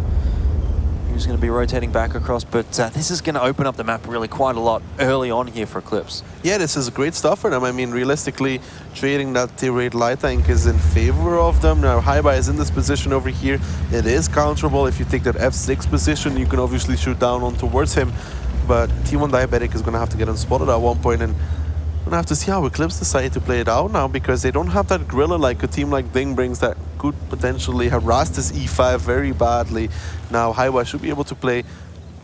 who's going to be rotating back across, but this is going to open up the map really quite a lot early on here for eClipse. Yeah, this is great stuff for them. I mean, realistically, trading that tier 8 light tank is in favor of them. Now, Haiba is in this position over here. It is counterable. If you take that F6 position, you can obviously shoot down on towards him, but T1 Diabetic is going to have to get unspotted at one point, and we're going to have to see how eClipse decide to play it out now, because they don't have that Gorilla like a team like Ding brings that could potentially harass this E5 very badly. Now Haiba should be able to play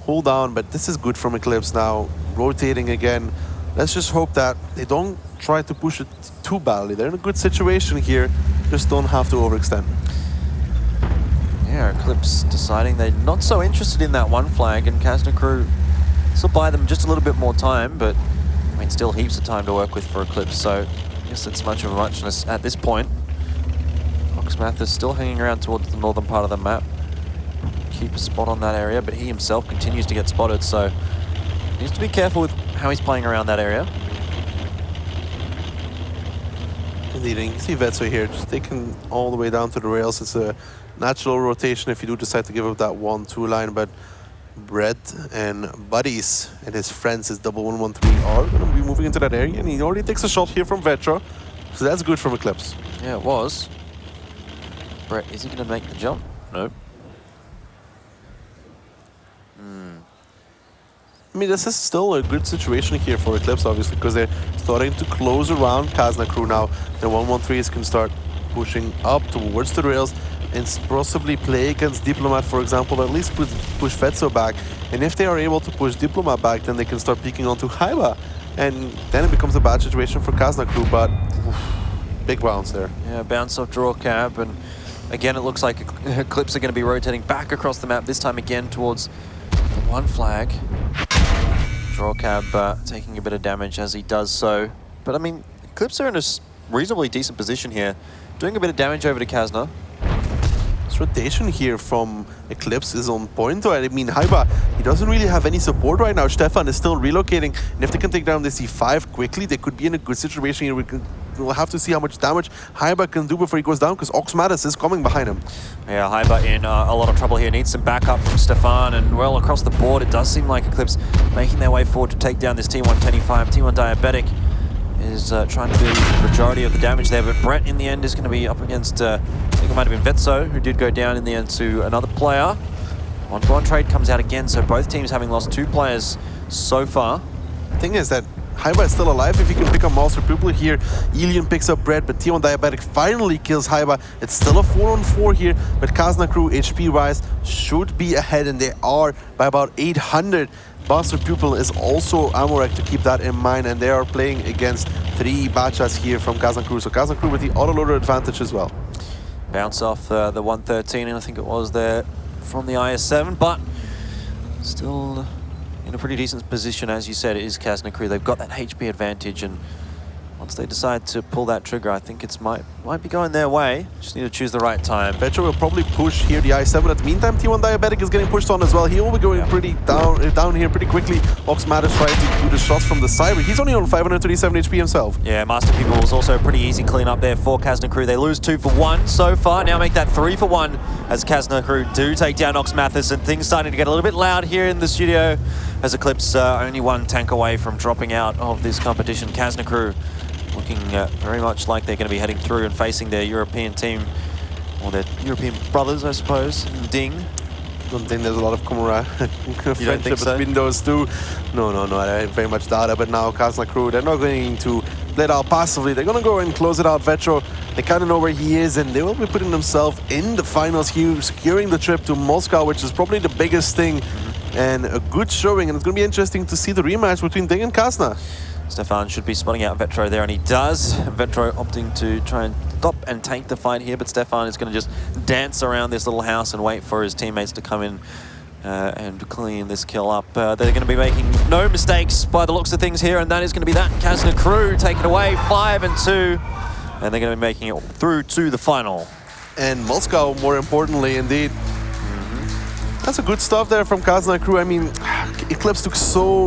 hold down, but this is good from eClipse now, rotating again. Let's just hope that they don't try to push it too badly. They're in a good situation here, just don't have to overextend. Yeah, eClipse deciding they're not so interested in that one flag, and Kazna Kru will buy them just a little bit more time, but I mean, still heaps of time to work with for eClipse, so I guess it's much of a muchness at this point. Oxmath is still hanging around towards the northern part of the map. Keep a spot on that area, but he himself continues to get spotted, so he needs to be careful with how he's playing around that area. Indeed, and you can see Vetso here just taking all the way down to the rails. It's a natural rotation if you do decide to give up that 1-2 line, but Brett and Buddies and his friends, his double 1-1-3, are going to be moving into that area, and he already takes a shot here from Vetro, so that's good from eClipse. Yeah, it was. Brett, is he going to make the jump? Nope. I mean, this is still a good situation here for eClipse, obviously, because they're starting to close around Kazna Kru now. The 1-1-3s can start pushing up towards the rails and possibly play against Diplomat, for example, at least push Vetso back. And if they are able to push Diplomat back, then they can start peeking onto Haiba. And then it becomes a bad situation for Kazna Kru, but oof, big bounce there. Yeah, bounce off draw cab, and again, it looks like eClipse are going to be rotating back across the map, this time again towards the one flag. Draw cab taking a bit of damage as he does so. But I mean, eClipse are in a reasonably decent position here, doing a bit of damage over to Kazna. This rotation here from eClipse is on point, though. I mean, Haiba, he doesn't really have any support right now. Stefan is still relocating, and if they can take down the C5 quickly, they could be in a good situation here. We'll have to see how much damage Haiba can do before he goes down, because Oxmatis is coming behind him. Yeah, Haiba in a lot of trouble here. Needs some backup from Stefan, and well, across the board, it does seem like eClipse making their way forward to take down this T1 10E5. T1 Diabetic is trying to do the majority of the damage there, but Brett in the end is going to be up against, I think it might have been Vetso, who did go down in the end to another player. 1-for-1 trade comes out again, so both teams having lost 2 players so far. The thing is that Haiba is still alive if he can pick up Master Pupil here. Elian picks up Brett, but T1 Diabetic finally kills Haiba. It's still a 4-on-4 here, but Kazna Kru HP-wise should be ahead, and they are by about 800. Master Pupil is also Amorek, to keep that in mind, and they are playing against 3 Bachas here from Kazna Kru. So Kazna Kru with the autoloader advantage as well. Bounce off the 113, and I think it was there from the IS-7, but still in a pretty decent position. As you said, it is Kazna Kru. They've got that HP advantage, and once they decide to pull that trigger, I think it might be going their way. Just need to choose the right time. Vetro will probably push here the I-7. At the meantime, T1 Diabetic is getting pushed on as well. He will be going pretty down here pretty quickly. Oxmatis trying to do the shots from the side, but he's only on 537 HP himself. Yeah, Master Pupil was also a pretty easy clean up there for Kazna Kru. They lose 2 for 1 so far. Now make that 3 for 1 as Kazna Kru do take down Oxmatis, and things starting to get a little bit loud here in the studio as eClipse only 1 tank away from dropping out of this competition. Kazna Kru looking very much like they're going to be heading through and facing their European team, or their European brothers, I suppose, in Ding. Don't think there's a lot of friendship so? between those two. No, I very much doubt it. But now Kazna Kru, they're not going to let out passively. They're going to go and close it out. Vetro, they kind of know where he is, and they will be putting themselves in the finals here, securing the trip to Moscow, which is probably the biggest thing, and a good showing. And it's going to be interesting to see the rematch between Ding and Kazna. Stefan should be spotting out Vetro there, and he does. Vetro opting to try and stop and take the fight here, but Stefan is going to just dance around this little house and wait for his teammates to come in and clean this kill up. They're going to be making no mistakes by the looks of things here, and that is going to be that. Kazna Kru taken away 5-2, and they're going to be making it through to the final. And Moscow, more importantly, indeed. That's a good stuff there from Kazna Kru. I mean, eClipse took so